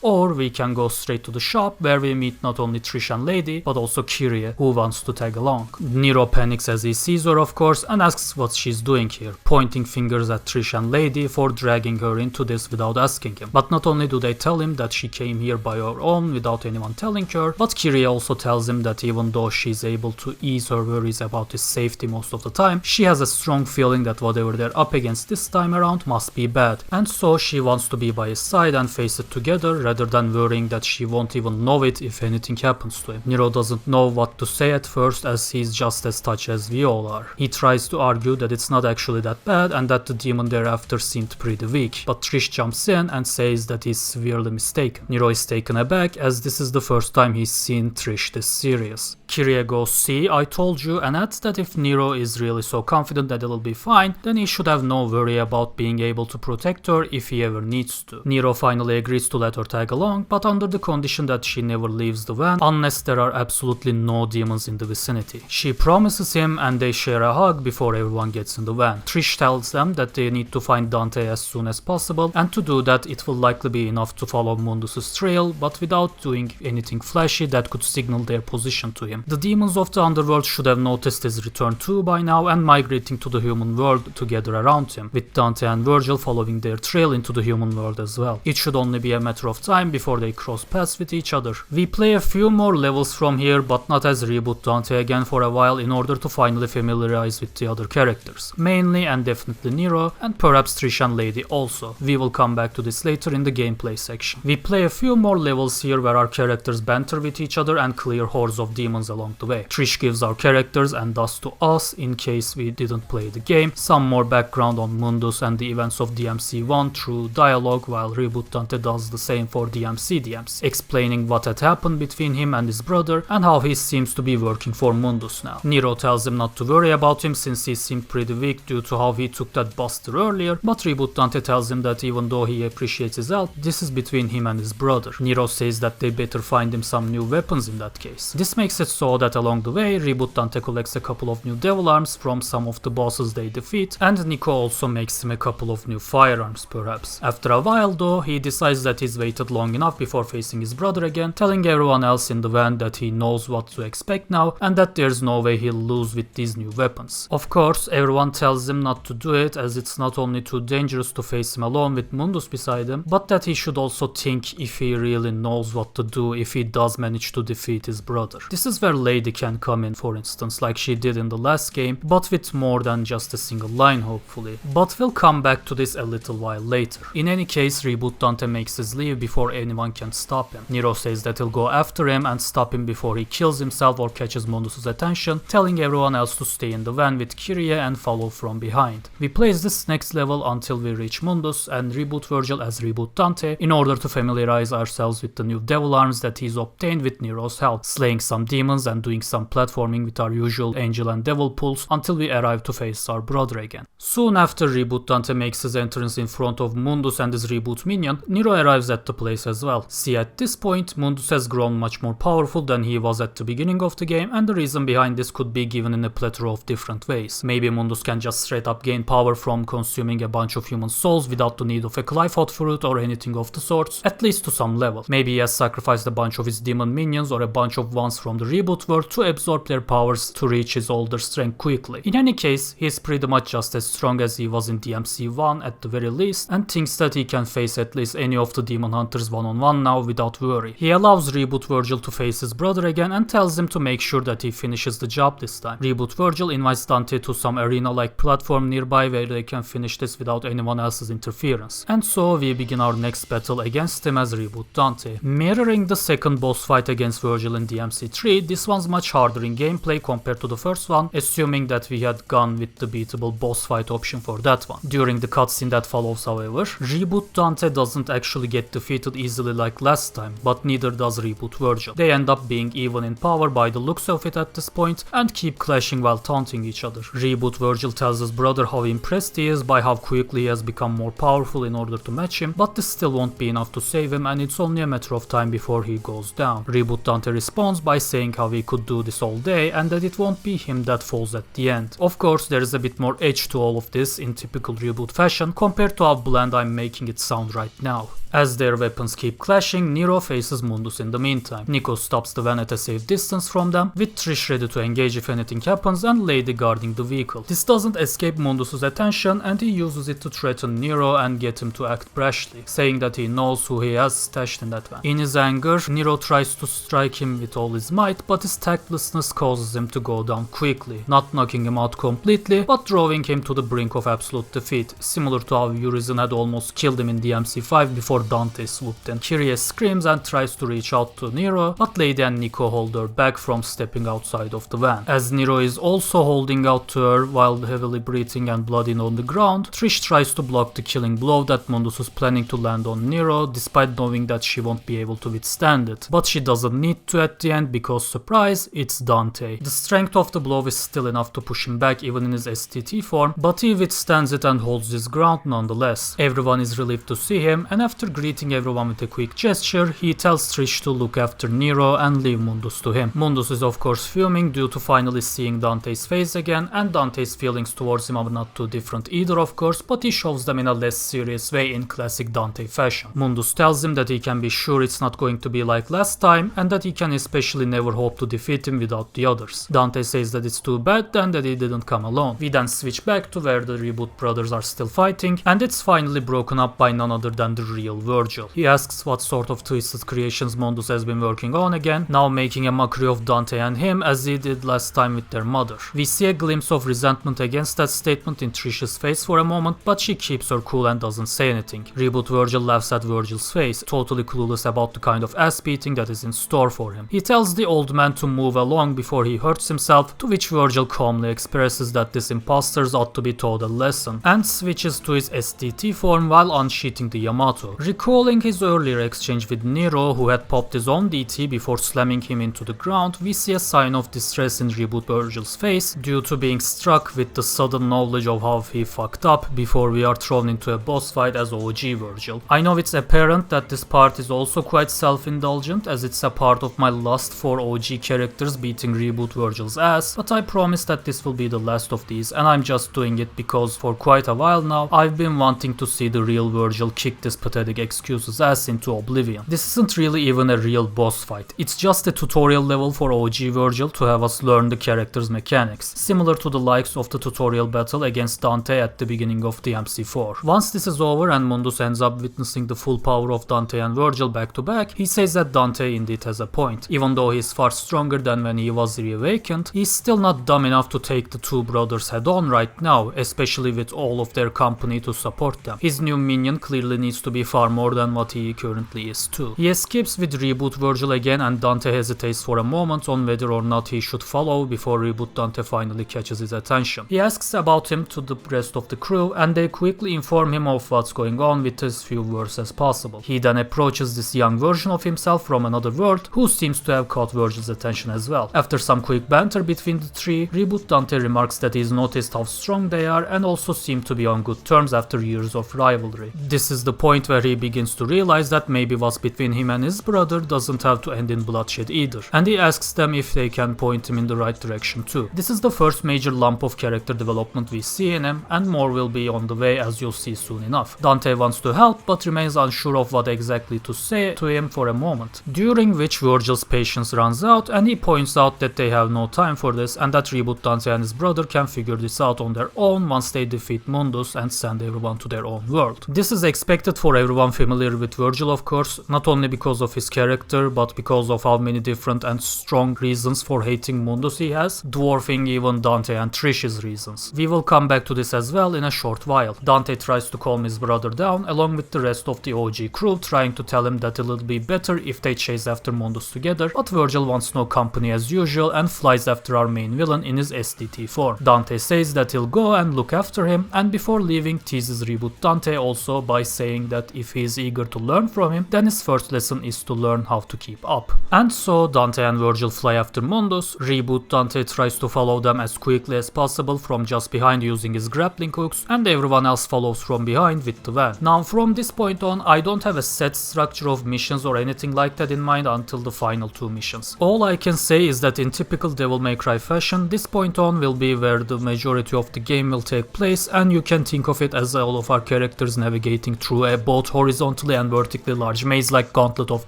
Or we can go straight to the shop where we meet not only Trish and Lady, but also Kyrie, who wants to tag along. Nero panics as he sees her, of course, and asks what she's doing here, pointing fingers at Trish and Lady for dragging her into this without asking him. But not only do they tell him that she came here by her own without anyone telling her, but Kyrie also tells him that even though she's able to ease her worries about his safety most of the time, she has a strong feeling that whatever they're up against this time around must be bad, and so she wants to be by his side and face it together rather than worrying that she won't even know it if anything happens to him. Nero doesn't know what to say at first, as he's just as touched as we all are. He tries to argue that it's not actually that bad and that the demon thereafter seemed pretty weak, but Trish jumps in and says that he's severely mistaken. Nero is taken aback, as this is the first time he's seen Trish this serious. Kyrie goes, "See, I told you," and adds that if Nero is really so confident that it'll be fine, then he should have no worry about being able to protect her if he ever needs to. Nero finally agrees to let her tag along, but under the condition that she never leaves the van unless there are absolutely no demons in the vicinity. She promises him and they share a hug before everyone gets in the van. Trish tells them that they need to find Dante as soon as possible, and to do that it will likely be enough to follow Mundus's trail, but without doing anything flashy that could signal their position to him. The demons of the underworld should have noticed his return too by now and migrating to the human world to gather around him, with Dante and Virgil following their trail into the human world as well. It should only be a matter of time before they cross paths with each other. We play a few more levels from here, but not as Reboot Dante again for a while, in order to finally familiarize with the other characters. Mainly and definitely Nero, and perhaps Trish and Lady also. We will come back to this later in the gameplay section. We play a few more levels here where our characters banter with each other and clear hordes of demons along the way. Trish gives our characters, and thus to us, in case we didn't play the game, some more background on Mundus and the events of DMC1 through dialogue, while Reboot Dante does the same for DMC, explaining what had happened between him and his brother and how he seems to be working for Mundus now. Nero tells him not to worry about him since he seemed pretty weak due to how he took that buster earlier, but Reboot Dante tells him that even though he appreciates his help, this is between him and his brother. Nero says that they better find him some new weapons in that case. This makes it so that along the way, Reboot Dante collects a couple of new devil arms from some of the bosses they defeat, and Nico also makes him a couple of new firearms perhaps. After a while though, he decides that he's waited long enough before facing his brother again, telling everyone else in the van that he knows what to expect now and that there's no way he'll lose with these new weapons. Of course, everyone tells him not to do it, as it's not only too dangerous to face him alone with Mundus beside him, but that he should also think if he really knows what to do if he does manage to defeat his brother. This is where Lady can come in, for instance, like she did in the last game, but with more than just a single line hopefully. But we'll come back to this a little while later. In any case, Reboot Dante makes his leave before anyone can stop him. Nero says that he'll go after him and stop him before he kills himself or catches Mundus's attention, telling everyone else to stay in the van with Kyrie and follow from behind. We place this next level until we reach Mundus and reboot Virgil as Reboot Dante in order to familiarize ourselves with the new devil arms that he's obtained with Nero's help, slaying some demons and doing some platforming with our usual angel and devil pulls until we arrive to face our brother again. Soon after Reboot Dante makes his entrance in front of Mundus and his reboot minion, Nero arrives at the place as well. See, at this point, Mundus has grown much more powerful than he was at the beginning of the game, and the reason behind this could be given in a plethora of different ways. Maybe Mundus can just straight up gain power from consuming a bunch of human souls without the need of a Clive fruit or anything of the sorts, at least to some level. Maybe he has sacrificed a bunch of his demon minions or a bunch of ones from the reboot world to absorb their powers to reach his older strength quickly. In any case, he's pretty much just as strong as he was in DMC1 at the very least, and thinks that he can face at least any of the demon hunters one-on-one now without worry. He allows Reboot Virgil to face his brother again and tells him to make sure that he finishes the job this time. Reboot Virgil invites Dante to some arena-like platform nearby where they can finish this without anyone else's interference. And so we begin our next battle against him as Reboot Dante. Mirroring the second boss fight against Virgil in DMC3, this one's much harder in gameplay compared to the first one, assuming that we had gone with the beatable boss fight option for that one. During the cutscene that follows, however, Reboot Reboot Dante doesn't actually get defeated easily like last time, but neither does Reboot Virgil. They end up being even in power by the looks of it at this point and keep clashing while taunting each other. Reboot Virgil tells his brother how impressed he is by how quickly he has become more powerful in order to match him, but this still won't be enough to save him and it's only a matter of time before he goes down. Reboot Dante responds by saying how he could do this all day and that it won't be him that falls at the end. Of course, there is a bit more edge to all of this in typical Reboot fashion compared to how bland I'm making it sound right now. As their weapons keep clashing, Nero faces Mundus in the meantime. Nico stops the van at a safe distance from them, with Trish ready to engage if anything happens and Lady guarding the vehicle. This doesn't escape Mundus' attention and he uses it to threaten Nero and get him to act brashly, saying that he knows who he has stashed in that van. In his anger, Nero tries to strike him with all his might, but his tactlessness causes him to go down quickly, not knocking him out completely, but drawing him to the brink of absolute defeat, similar to how Urizen had almost killed him in DMC5 before Dante swooped in. Kyrie screams and tries to reach out to Nero, but Lady and Nico hold her back from stepping outside of the van. As Nero is also holding out to her while heavily breathing and bloodied on the ground, Trish tries to block the killing blow that Mundus was planning to land on Nero, despite knowing that she won't be able to withstand it. But she doesn't need to at the end because, surprise, it's Dante. The strength of the blow is still enough to push him back even in his STT form, but he withstands it and holds his ground nonetheless. Everyone is relieved to see him, and after greeting everyone with a quick gesture, he tells Trish to look after Nero and leave Mundus to him. Mundus is of course fuming due to finally seeing Dante's face again, and Dante's feelings towards him are not too different either of course, but he shows them in a less serious way in classic Dante fashion. Mundus tells him that he can be sure it's not going to be like last time, and that he can especially never hope to defeat him without the others. Dante says that it's too bad then that he didn't come alone. We then switch back to where the Reboot brothers are still fighting, and it's finally broken up by none other than the real Virgil. He asks what sort of twisted creations Mundus has been working on again, now making a mockery of Dante and him as he did last time with their mother. We see a glimpse of resentment against that statement in Trish's face for a moment, but she keeps her cool and doesn't say anything. Reboot Virgil laughs at Virgil's face, totally clueless about the kind of ass beating that is in store for him. He tells the old man to move along before he hurts himself, to which Virgil calmly expresses that these imposters ought to be taught a lesson, and switches to his STT form while unsheathing the Yamato. Recalling his earlier exchange with Nero, who had popped his own DT before slamming him into the ground, we see a sign of distress in Reboot Virgil's face due to being struck with the sudden knowledge of how he fucked up before we are thrown into a boss fight as OG Virgil. I know it's apparent that this part is also quite self-indulgent, as it's a part of my lust for OG characters beating Reboot Virgil's ass, but I promise that this will be the last of these, and I'm just doing it because for quite a while now I've been wanting to see the real Virgil kick this pathetic excuses ass into oblivion. This isn't really even a real boss fight, it's just a tutorial level for OG Virgil to have us learn the character's mechanics, similar to the likes of the tutorial battle against Dante at the beginning of DMC4. Once this is over and Mundus ends up witnessing the full power of Dante and Virgil back to back, he says that Dante indeed has a point. Even though he's far stronger than when he was reawakened, he's still not dumb enough to take the two brothers head on right now, especially with all of their company to support them. His new minion clearly needs to be far more than what he currently is too. He escapes with Reboot Virgil again, and Dante hesitates for a moment on whether or not he should follow before Reboot Dante finally catches his attention. He asks about him to the rest of the crew, and they quickly inform him of what's going on with as few words as possible. He then approaches this young version of himself from another world, who seems to have caught Virgil's attention as well. After some quick banter between the three, Reboot Dante remarks that he's noticed how strong they are and also seem to be on good terms after years of rivalry. This is the point where he begins to realize that maybe what's between him and his brother doesn't have to end in bloodshed either, and he asks them if they can point him in the right direction too. This is the first major lump of character development we see in him, and more will be on the way, as you'll see soon enough. Dante wants to help but remains unsure of what exactly to say to him for a moment, during which Virgil's patience runs out and he points out that they have no time for this and that Reboot Dante and his brother can figure this out on their own once they defeat Mundus and send everyone to their own world. This is expected for everyone familiar with Virgil, of course, not only because of his character but because of how many different and strong reasons for hating Mundus he has, dwarfing even Dante and Trish's reasons. We will come back to this as well in a short while. Dante tries to calm his brother down along with the rest of the OG crew, trying to tell him that it'll be better if they chase after Mundus together, but Virgil wants no company as usual and flies after our main villain in his STT form. Dante says that he'll go and look after him, and before leaving teases Reboot Dante also also by saying that if he is eager to learn from him, then his first lesson is to learn how to keep up. And so Dante and Virgil fly after Mundus. Reboot Dante tries to follow them as quickly as possible from just behind using his grappling hooks, and everyone else follows from behind with the van. Now from this point on, I don't have a set structure of missions or anything like that in mind until the final 2 missions. All I can say is that in typical Devil May Cry fashion, this point on will be where the majority of the game will take place, and you can think of it as all of our characters navigating through a both horizontally and vertically large maze-like gauntlet of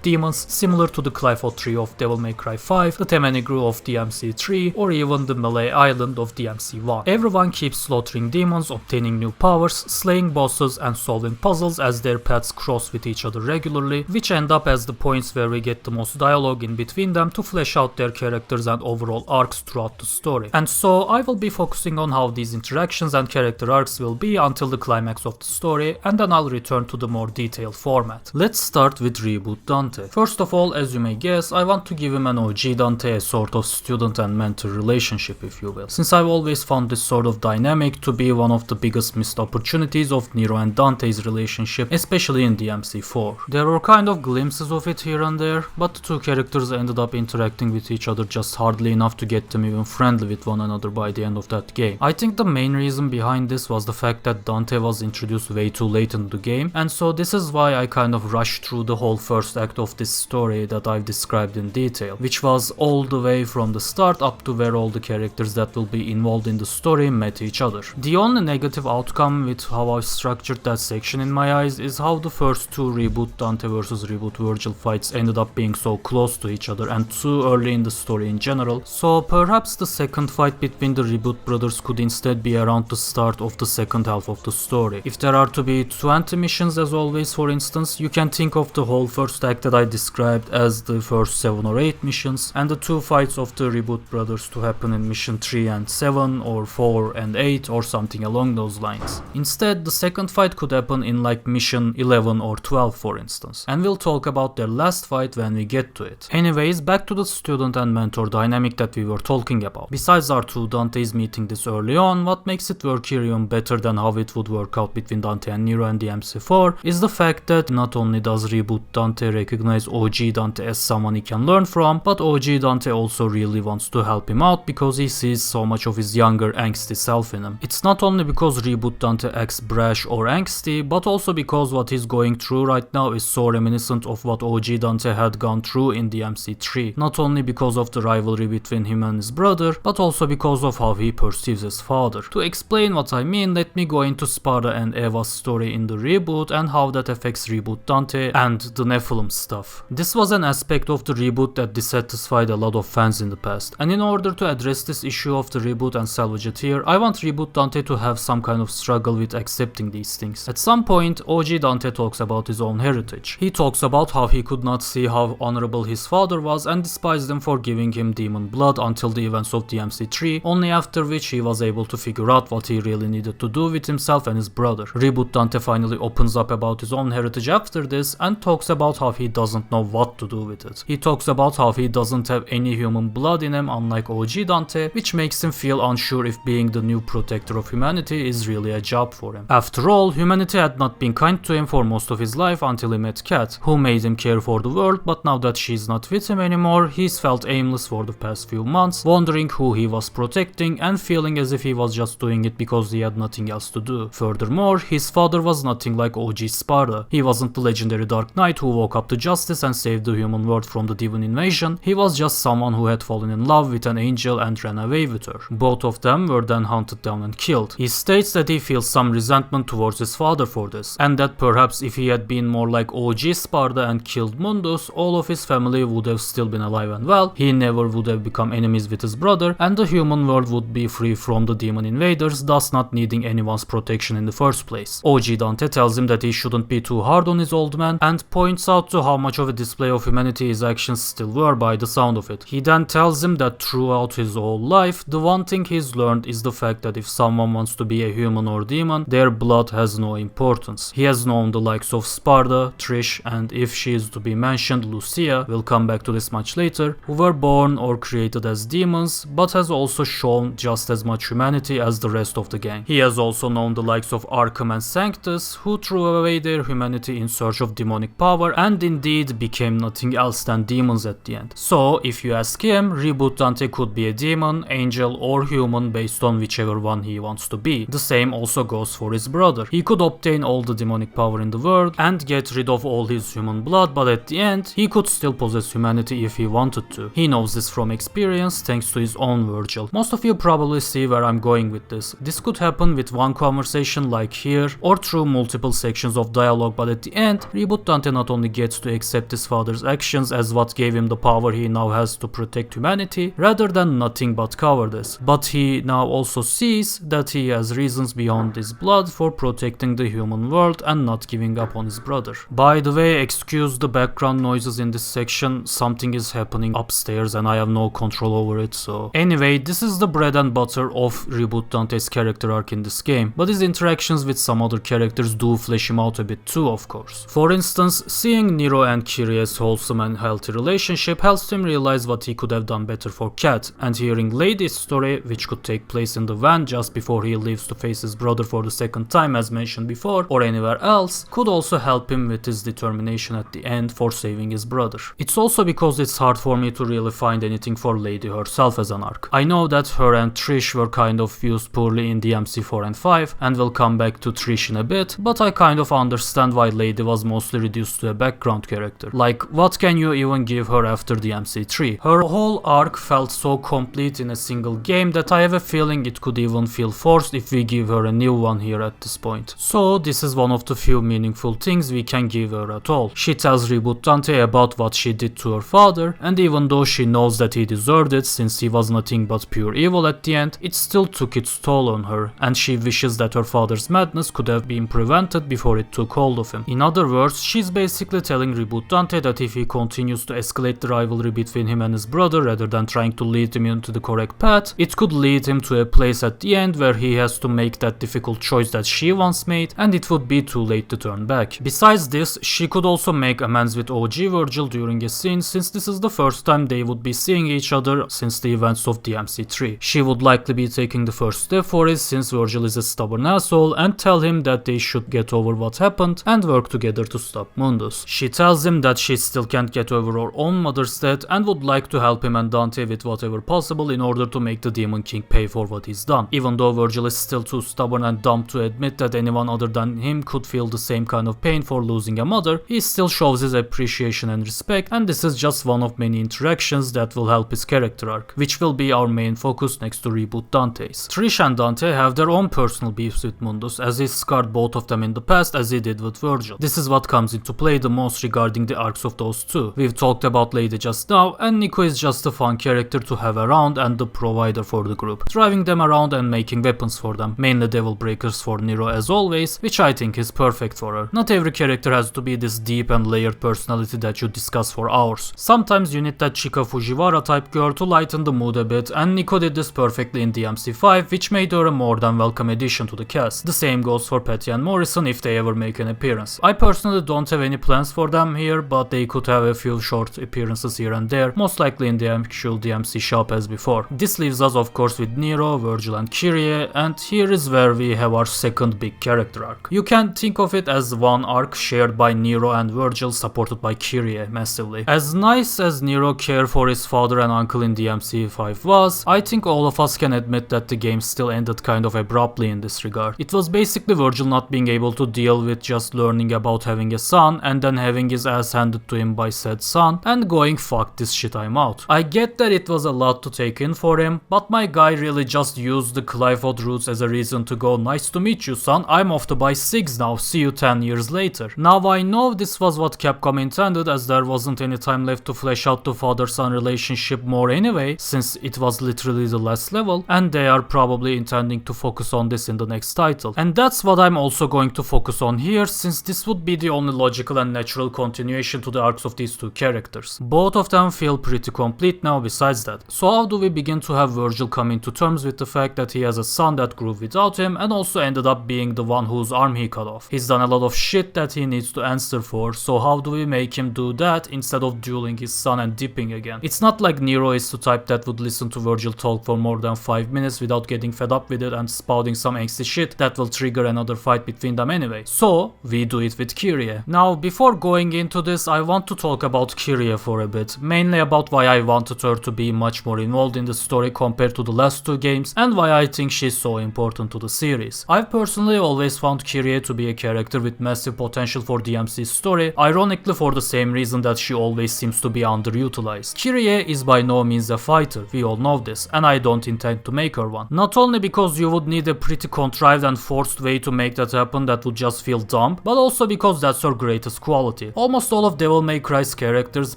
demons, similar to the Clifford Tree of Devil May Cry 5, the Temenigru of DMC3, or even the Melee Island of DMC1. Everyone keeps slaughtering demons, obtaining new powers, slaying bosses, and solving puzzles as their paths cross with each other regularly, which end up as the points where we get the most dialogue in between them to flesh out their characters and overall arcs throughout the story. And so I will be focusing on how these interactions and character arcs will be until the climax of the story, and then I'll return to the more detailed format. Let's start with Reboot Dante. First of all, as you may guess, I want to give him an OG Dante, a sort of student and mentor relationship, if you will, since I've always found this sort of dynamic to be one of the biggest missed opportunities of Nero and Dante's relationship, especially in DMC4. There were kind of glimpses of it here and there, but the two characters ended up interacting with each other just hardly enough to get them even friendly with one another by the end of that game. I think the main reason behind this was the fact that Dante was introduced way too late in the game, and so this is why I kind of rushed through the whole first act of this story that I've described in detail, which was all the way from the start up to where all the characters that will be involved in the story met each other. The only negative outcome with how I structured that section in my eyes is how the first 2 Reboot Dante vs Reboot Virgil fights ended up being so close to each other and too early in the story in general, so perhaps the second fight between the Reboot brothers could instead be around the start of the second half of the story. If there are to be 20 missions as always, for instance, you can think of the whole first act that I described as the first 7 or 8 missions, and the 2 fights of the Reboot brothers to happen in mission 3 and 7 or 4 and 8 or something along those lines. Instead, the second fight could happen in like mission 11 or 12, for instance, and we'll talk about their last fight when we get to it. Anyways, back to the student and mentor dynamic that we were talking about. Besides our 2 Dantes meeting this early on, what makes it work here even better than how it would work out between Dante and Nero and DMC4 is the fact that not only does Reboot Dante recognize OG Dante as someone he can learn from, but OG Dante also really wants to help him out because he sees so much of his younger angsty self in him. It's not only because Reboot Dante acts brash or angsty, but also because what he's going through right now is so reminiscent of what OG Dante had gone through in DMC3. Not only because of the rivalry between him and his brother, but also because of how he perceives his father. To explain what I mean, let me go into Sparda and Eva's story in the reboot and how that affects Reboot Dante and the Nephilim stuff. This was an aspect of the reboot that dissatisfied a lot of fans in the past, and in order to address this issue of the reboot and salvage it here, I want Reboot Dante to have some kind of struggle with accepting these things. At some point, OG Dante talks about his own heritage. He talks about how he could not see how honorable his father was and despised him for giving him demon blood until the events of DMC3, only after which he was able to figure out what he really needed to do with himself and his brother. Reboot Dante finally opens up about his own heritage after this and talks about how he doesn't know what to do with it. He talks about how he doesn't have any human blood in him unlike OG Dante, which makes him feel unsure if being the new protector of humanity is really a job for him. After all, humanity had not been kind to him for most of his life until he met Kat, who made him care for the world, but now that she's not with him anymore, he's felt aimless for the past few months, wondering who he was protecting and feeling as if he was just doing it because he had nothing else to do. Furthermore, his father was nothing like OG Sparda. He wasn't the legendary Dark Knight who woke up to justice and saved the human world from the demon invasion. He was just someone who had fallen in love with an angel and ran away with her. Both of them were then hunted down and killed. He states that he feels some resentment towards his father for this, and that perhaps if he had been more like OG Sparda and killed Mundus, all of his family would have still been alive and well, he never would have become enemies with his brother, and the human world would be free from the demon invaders, thus not needing anyone's protection in the first place. OG Dante tells him that he shouldn't be too hard on his old man, and points out to how much of a display of humanity his actions still were by the sound of it. He then tells him that throughout his whole life, the one thing he's learned is the fact that if someone wants to be a human or demon, their blood has no importance. He has known the likes of Sparda, Trish, and if she is to be mentioned, Lucia, we'll come back to this much later, who were born or created as demons, but has also shown just as much humanity as the rest of the gang. He has also known the likes of Arkham and Sanctus, races who threw away their humanity in search of demonic power and indeed became nothing else than demons at the end. So if you ask him, Reboot Dante could be a demon, angel or human based on whichever one he wants to be. The same also goes for his brother. He could obtain all the demonic power in the world and get rid of all his human blood, but at the end he could still possess humanity if he wanted to. He knows this from experience thanks to his own Virgil. Most of you probably see where I'm going with this. This could happen with one conversation like here or through multiple sections of dialogue, but at the end Reboot Dante not only gets to accept his father's actions as what gave him the power he now has to protect humanity rather than nothing but cowardice, but he now also sees that he has reasons beyond his blood for protecting the human world and not giving up on his brother. By the way, excuse the background noises in this section, something is happening upstairs and I have no control over it, so anyway, this is the bread and butter of Reboot Dante's character arc in this game, but his interactions with some other characters do flesh him out a bit too, of course. For instance, seeing Nero and Kyrie's wholesome and healthy relationship helps him realize what he could have done better for Cat, and hearing Lady's story, which could take place in the van just before he leaves to face his brother for the second time as mentioned before, or anywhere else, could also help him with his determination at the end for saving his brother. It's also because it's hard for me to really find anything for Lady herself as an arc. I know that her and Trish were kind of used poorly in DMC 4 and 5, and we'll come back to Trish in a bit, but I kind of understand why Lady was mostly reduced to a background character. Like, what can you even give her after DMC 3? Her whole arc felt so complete in a single game that I have a feeling it could even feel forced if we give her a new one here at this point. So this is one of the few meaningful things we can give her at all. She tells Reboot Dante about what she did to her father, and even though she knows that he deserved it since he was nothing but pure evil at the end, it still took its toll on her, and she wishes that her father's madness could have been prevented before it took hold of him. In other words, she's basically telling Reboot Dante that if he continues to escalate the rivalry between him and his brother rather than trying to lead him into the correct path, it could lead him to a place at the end where he has to make that difficult choice that she once made, and it would be too late to turn back. Besides this, she could also make amends with OG Virgil during a scene, since this is the first time they would be seeing each other since the events of DMC3. She would likely be taking the first step for it since Virgil is a stubborn asshole, and tell him that they should get over what happened and work together to stop Mundus. She tells him that she still can't get over her own mother's death and would like to help him and Dante with whatever possible in order to make the Demon King pay for what he's done. Even though Virgil is still too stubborn and dumb to admit that anyone other than him could feel the same kind of pain for losing a mother, he still shows his appreciation and respect, and this is just one of many interactions that will help his character arc, which will be our main focus next to Reboot Dante's. Trish and Dante have their own personal beefs with Mundus, as he scarred both of them in the past as he did with Virgil. This is what comes into play the most regarding the arcs of those two. We've talked about Lady just now, and Nico is just a fun character to have around and the provider for the group, driving them around and making weapons for them, mainly devil breakers for Nero as always, which I think is perfect for her. Not every character has to be this deep and layered personality that you discuss for hours. Sometimes you need that Chika Fujiwara type girl to lighten the mood a bit, and Nico did this perfectly in DMC5, which made her a more than welcome addition to the cast. The same goes for Patty and Morrison if they ever make an appearance. I personally don't have any plans for them here, but they could have a few short appearances here and there, most likely in the actual DMC shop as before. This leaves us of course with Nero, Virgil and Kyrie, and here is where we have our second big character arc. You can think of it as one arc shared by Nero and Virgil, supported by Kyrie massively. As nice as Nero cared for his father and uncle in DMC5 was, I think all of us can admit that the game still ended kind of abruptly in this regard. It was basically Virgil not being able to deal with just learning about having a son and then having his ass handed to him by said son and going fuck this shit, I'm out. I get that it was a lot to take in for him, but my guy really just used the Clifford roots as a reason to go, nice to meet you son, I'm off to buy cigs now, see you 10 years later. Now I know this was what Capcom intended, as there wasn't any time left to flesh out the father-son relationship more anyway, since it was literally the last level, and they are probably intending to focus on this in the next title. And that's what I'm also going to focus on here, since this would be the only logical and natural continuation to the arcs of these two characters. Both of them feel pretty complete now besides that. So how do we begin to have Virgil coming to terms with the fact that he has a son that grew without him and also ended up being the one whose arm he cut off? He's done a lot of shit that he needs to answer for, so how do we make him do that instead of dueling his son and dipping again? It's not like Nero is the type that would listen to Virgil talk for more than 5 minutes without getting fed up with it and spouting some angsty shit that will trigger another fight gap between them anyway. So we do it with Kyrie. Now before going into this, I want to talk about Kyrie for a bit, mainly about why I wanted her to be much more involved in the story compared to the last two games and why I think she's so important to the series. I've personally always found Kyrie to be a character with massive potential for DMC's story, ironically for the same reason that she always seems to be underutilized. Kyrie is by no means a fighter, we all know this, and I don't intend to make her one. Not only because you would need a pretty contrived and forced way to make that happen that would just feel dumb, but also because that's her greatest quality. Almost all of Devil May Cry's characters,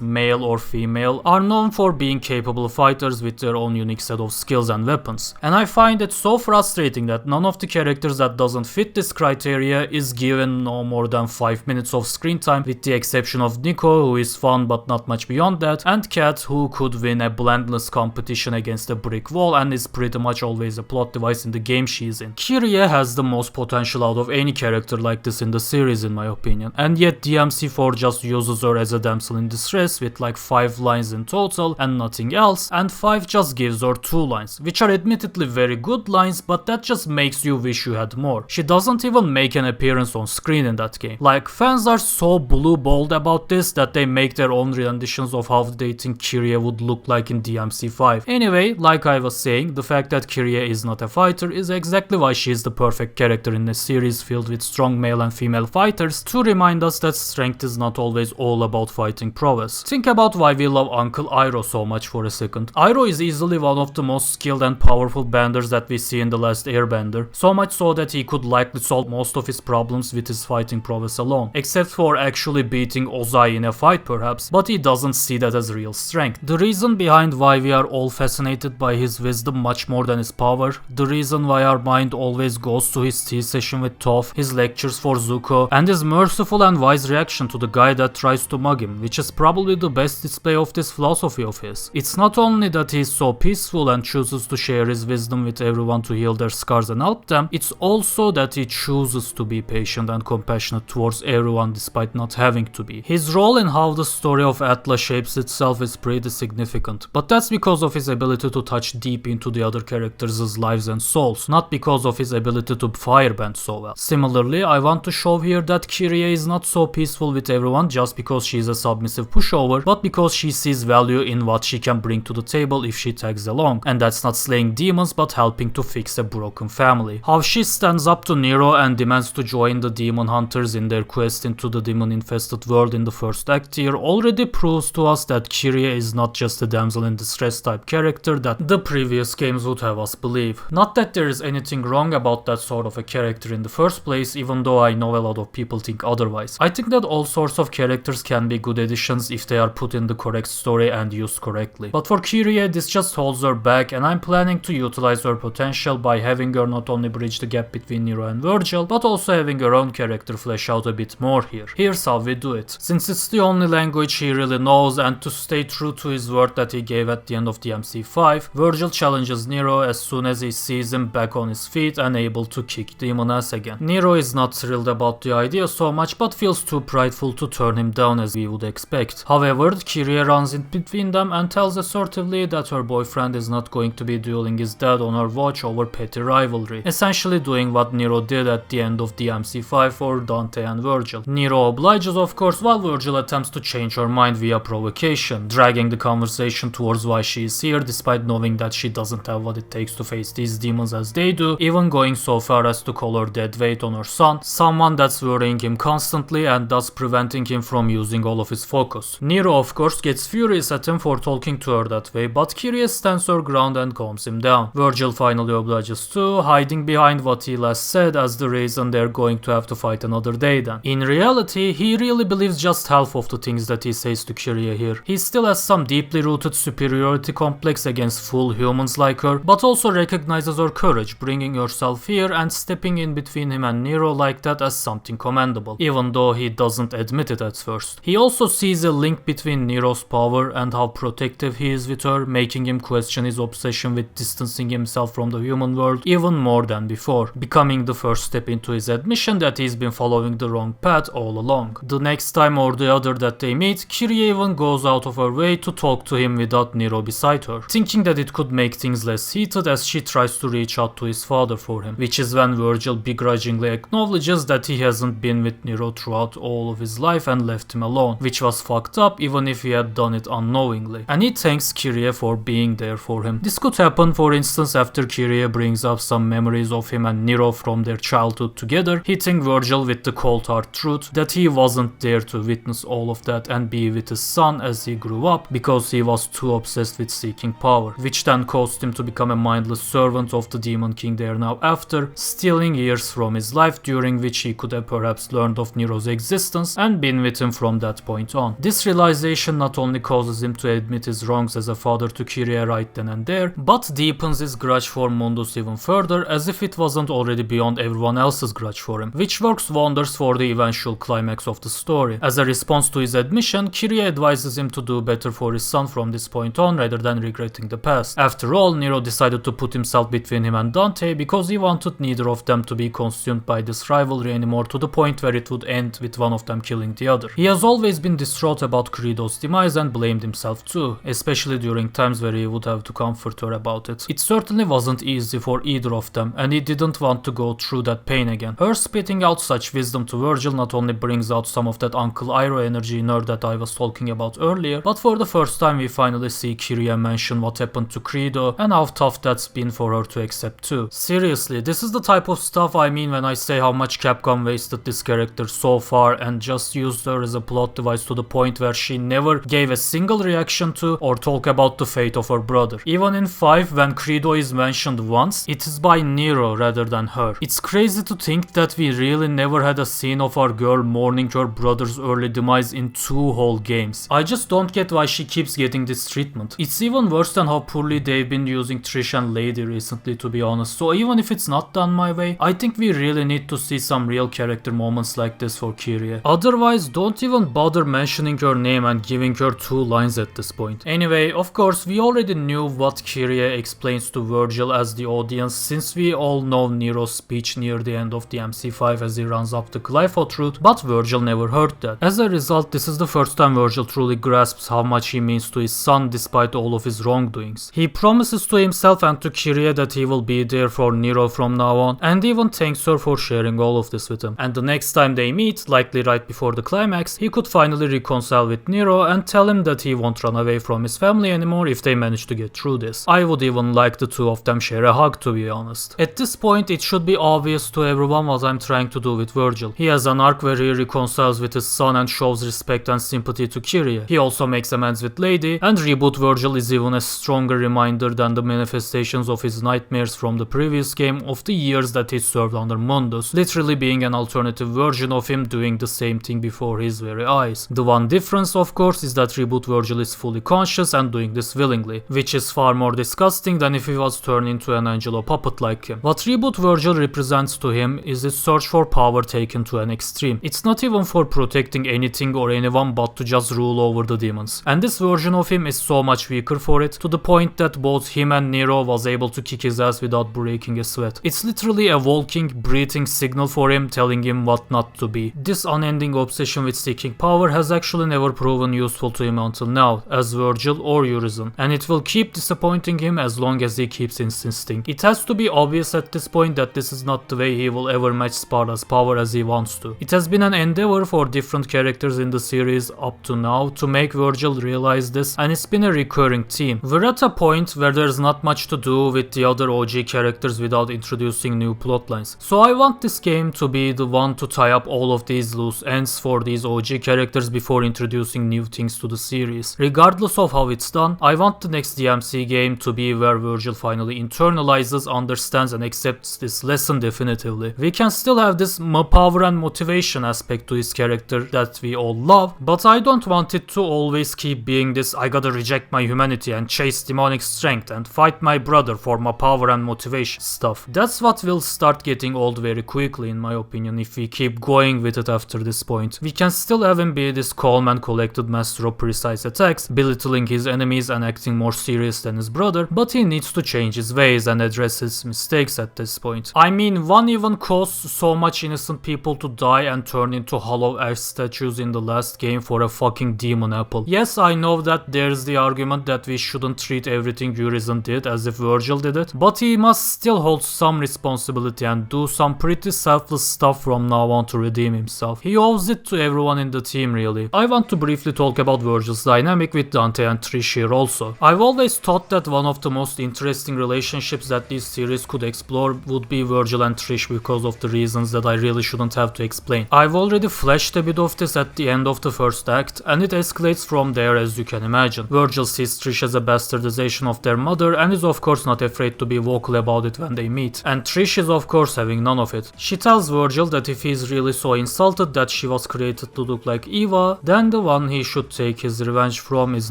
male or female, are known for being capable fighters with their own unique set of skills and weapons. And I find it so frustrating that none of the characters that doesn't fit this criteria is given no more than 5 minutes of screen time, with the exception of Nico, who is fun but not much beyond that, and Cat, who could win a blendless competition against a brick wall and is pretty much always a plot device in the game she's in. Kyrie has the most potential out of any character like this in the series in my opinion, and yet DMC4 just uses her as a damsel in distress with like 5 lines in total and nothing else, and 5 just gives her 2 lines, which are admittedly very good lines, but that just makes you wish you had more. She doesn't even make an appearance on screen in that game. Like, fans are so blue-balled about this that they make their own renditions of how they think Kyrie would look like in DMC5. Anyway, like I was saying, the fact that Kyrie is not a fighter is exactly why she is the perfect character in a series filled with strong male and female fighters, to remind us that strength is not always all about fighting prowess. Think about why we love Uncle Iroh so much for a second. Iroh is easily one of the most skilled and powerful benders that we see in The Last Airbender, so much so that he could likely solve most of his problems with his fighting prowess alone, except for actually beating Ozai in a fight perhaps, but he doesn't see that as real strength. The reason behind why we are all fascinated by his wisdom much more than his power, the reason why our mind always goes to his tea session with Toph, his lectures for Zuko, and his merciful and wise reaction to the guy that tries to mug him, which is probably the best display of this philosophy of his. It's not only that he is so peaceful and chooses to share his wisdom with everyone to heal their scars and help them, it's also that he chooses to be patient and compassionate towards everyone despite not having to be. His role in how the story of Atlas shapes itself is pretty significant, but that's because of his ability to touch deep into the other characters' lives and souls, not because of his ability to firebend so well. Similarly, I want to show here that Kyrie is not so peaceful with everyone just because she is a submissive pushover, but because she sees value in what she can bring to the table if she tags along, and that's not slaying demons but helping to fix a broken family. How she stands up to Nero and demands to join the demon hunters in their quest into the demon-infested world in the first act here already proves to us that Kyrie is not just a damsel in distress type character that the previous games would have us believe. Not that there is anything wrong about that sort of a character in the first place, even though I know a lot of people think otherwise. I think that all sorts of characters can be good additions if they are put in the correct story and used correctly. But for Kyrie, this just holds her back, and I'm planning to utilize her potential by having her not only bridge the gap between Nero and Virgil, but also having her own character flesh out a bit more here. Here's how we do it. Since it's the only language he really knows, and to stay true to his word that he gave at the end of DMC5, Virgil challenges Nero as soon as he sees him back on his feet and able to kick demon ass again. Nero is not thrilled about the idea so much, but feels too prideful to turn him down as we would expect. However, Kyrie runs in between them and tells assertively that her boyfriend is not going to be dueling his dad on her watch over petty rivalry, essentially doing what Nero did at the end of DMC5 for Dante and Virgil. Nero obliges of course, while Virgil attempts to change her mind via provocation, dragging the conversation towards why she is here despite knowing that she doesn't have what it takes to face these demons as they do, even going so far as to call her dead weight on her son, someone that's worrying him constantly and thus preventing him from using all of his focus. Nero of course gets furious at him for talking to her that way, but Kyrie stands her ground and calms him down. Virgil finally obliges too, hiding behind what he last said as the reason they're going to have to fight another day then. In reality, he really believes just half of the things that he says to Kyrie here. He still has some deeply rooted superiority complex against full humans like her, but also recognizes her courage, bringing herself here and stepping in between him and Nero like that as something commendable, even though he doesn't admit it at first. He also sees a link between Nero's power and how protective he is with her, making him question his obsession with distancing himself from the human world even more than before, becoming the first step into his admission that he's been following the wrong path all along. The next time or the other that they meet, Kyrie even goes out of her way to talk to him without Nero beside her, thinking that it could make things less heated as she tries to reach out to his father for him, which is when Virgil begrudgingly grudgingly acknowledges that he hasn't been with Nero throughout all of his life and left him alone, which was fucked up even if he had done it unknowingly. And he thanks Kyrie for being there for him. This could happen, for instance, after Kyrie brings up some memories of him and Nero from their childhood together, hitting Virgil with the cold hard truth that he wasn't there to witness all of that and be with his son as he grew up because he was too obsessed with seeking power, which then caused him to become a mindless servant of the Demon King there now after, stealing years from his life during which he could have perhaps learned of Nero's existence and been with him from that point on. This realization not only causes him to admit his wrongs as a father to Kyrie right then and there, but deepens his grudge for Mundus even further, as if it wasn't already beyond everyone else's grudge for him, which works wonders for the eventual climax of the story. As a response to his admission, Kyrie advises him to do better for his son from this point on rather than regretting the past. After all, Nero decided to put himself between him and Dante because he wanted neither of them to be consumed by this rivalry anymore, to the point where it would end with one of them killing the other. He has always been distraught about Credo's demise and blamed himself too, especially during times where he would have to comfort her about it. It certainly wasn't easy for either of them, and he didn't want to go through that pain again. Her spitting out such wisdom to Virgil not only brings out some of that Uncle Iroh energy in her that I was talking about earlier, but for the first time we finally see Kyrie mention what happened to Credo and how tough that's been for her to accept too. Seriously, this is the type of stuff I mean when I say how much Capcom wasted this character so far and just used her as a plot device to the point where she never gave a single reaction to or talk about the fate of her brother. Even in 5, when Credo is mentioned once, it is by Nero rather than her. It's crazy to think that we really never had a scene of our girl mourning her brother's early demise in 2 whole games. I just don't get why she keeps getting this treatment. It's even worse than how poorly they've been using Trish and Lady recently, to be honest, so even if it's not done my way, I think we really need to see some real character moments like this for Kyrie. Otherwise, don't even bother mentioning her name and giving her 2 lines at this point. Anyway, of course, we already knew what Kyrie explains to Virgil as the audience, since we all know Nero's speech near the end of the MC5 as he runs up the Glyphot route, but Virgil never heard that. As a result, this is the first time Virgil truly grasps how much he means to his son despite all of his wrongdoings. He promises to himself and to Kyrie that he will be there for Nero from now on, and even thanks her for sharing all of this with him. And the next time they meet, likely right before the climax, he could finally reconcile with Nero and tell him that he won't run away from his family anymore if they manage to get through this. I would even like the 2 of them share a hug, to be honest. At this point, it should be obvious to everyone what I'm trying to do with Virgil. He has an arc where he reconciles with his son and shows respect and sympathy to Kyrie. He also makes amends with Lady, and Reboot Virgil is even a stronger reminder than the manifestations of his nightmares from the previous game of the years that he served under Mundus, literally being an alternative version of him doing the same thing before his very eyes. The one difference, of course, is that Reboot Virgil is fully conscious and doing this willingly, which is far more disgusting than if he was turned into an Angelo puppet like him. What Reboot Virgil represents to him is his search for power taken to an extreme. It's not even for protecting anything or anyone but to just rule over the demons. And this version of him is so much weaker for it, to the point that both him and Nero was able to kick his ass without breaking a sweat. It's literally a walking, breathing signal for him, telling him what not to be. This unending obsession with seeking power has actually never proven useful to him until now, as Virgil or Urizen, and it will keep disappointing him as long as he keeps insisting. It has to be obvious at this point that this is not the way he will ever match Sparda's power as he wants to. It has been an endeavor for different characters in the series up to now to make Virgil realize this, and it's been a recurring theme. We're at a point where there's not much to do with the other OG characters without introducing new plotlines. So I want this game to be the one to tie up all of these loose ends for these OG characters before introducing new things to the series. Regardless of how it's done, I want the next DMC game to be where Virgil finally internalizes, understands and accepts this lesson definitively. We can still have this power and motivation aspect to his character that we all love, but I don't want it to always keep being this I gotta reject my humanity and chase demonic strength and fight my brother for my power and motivation stuff. That's what will start getting old very quickly in my opinion if we keep going with it after this point. We can still have him be this calm and collected master of precise attacks, belittling his enemies and acting more serious than his brother, but he needs to change his ways and address his mistakes at this point. I mean, one even caused so much innocent people to die and turn into hollow ash statues in the last game for a fucking demon apple. Yes, I know that there's the argument that we shouldn't treat everything Urizen did as if Virgil did it, but he must still hold some responsibility and do do some pretty selfless stuff from now on to redeem himself. He owes it to everyone in the team really. I want to briefly talk about Virgil's dynamic with Dante and Trish here also. I've always thought that one of the most interesting relationships that this series could explore would be Virgil and Trish because of the reasons that I really shouldn't have to explain. I've already flashed a bit of this at the end of the first act, and it escalates from there as you can imagine. Virgil sees Trish as a bastardization of their mother and is of course not afraid to be vocal about it when they meet. And Trish is of course having none of it. She tells Virgil that if he's really so insulted that she was created to look like Eva, then the one he should take his revenge from is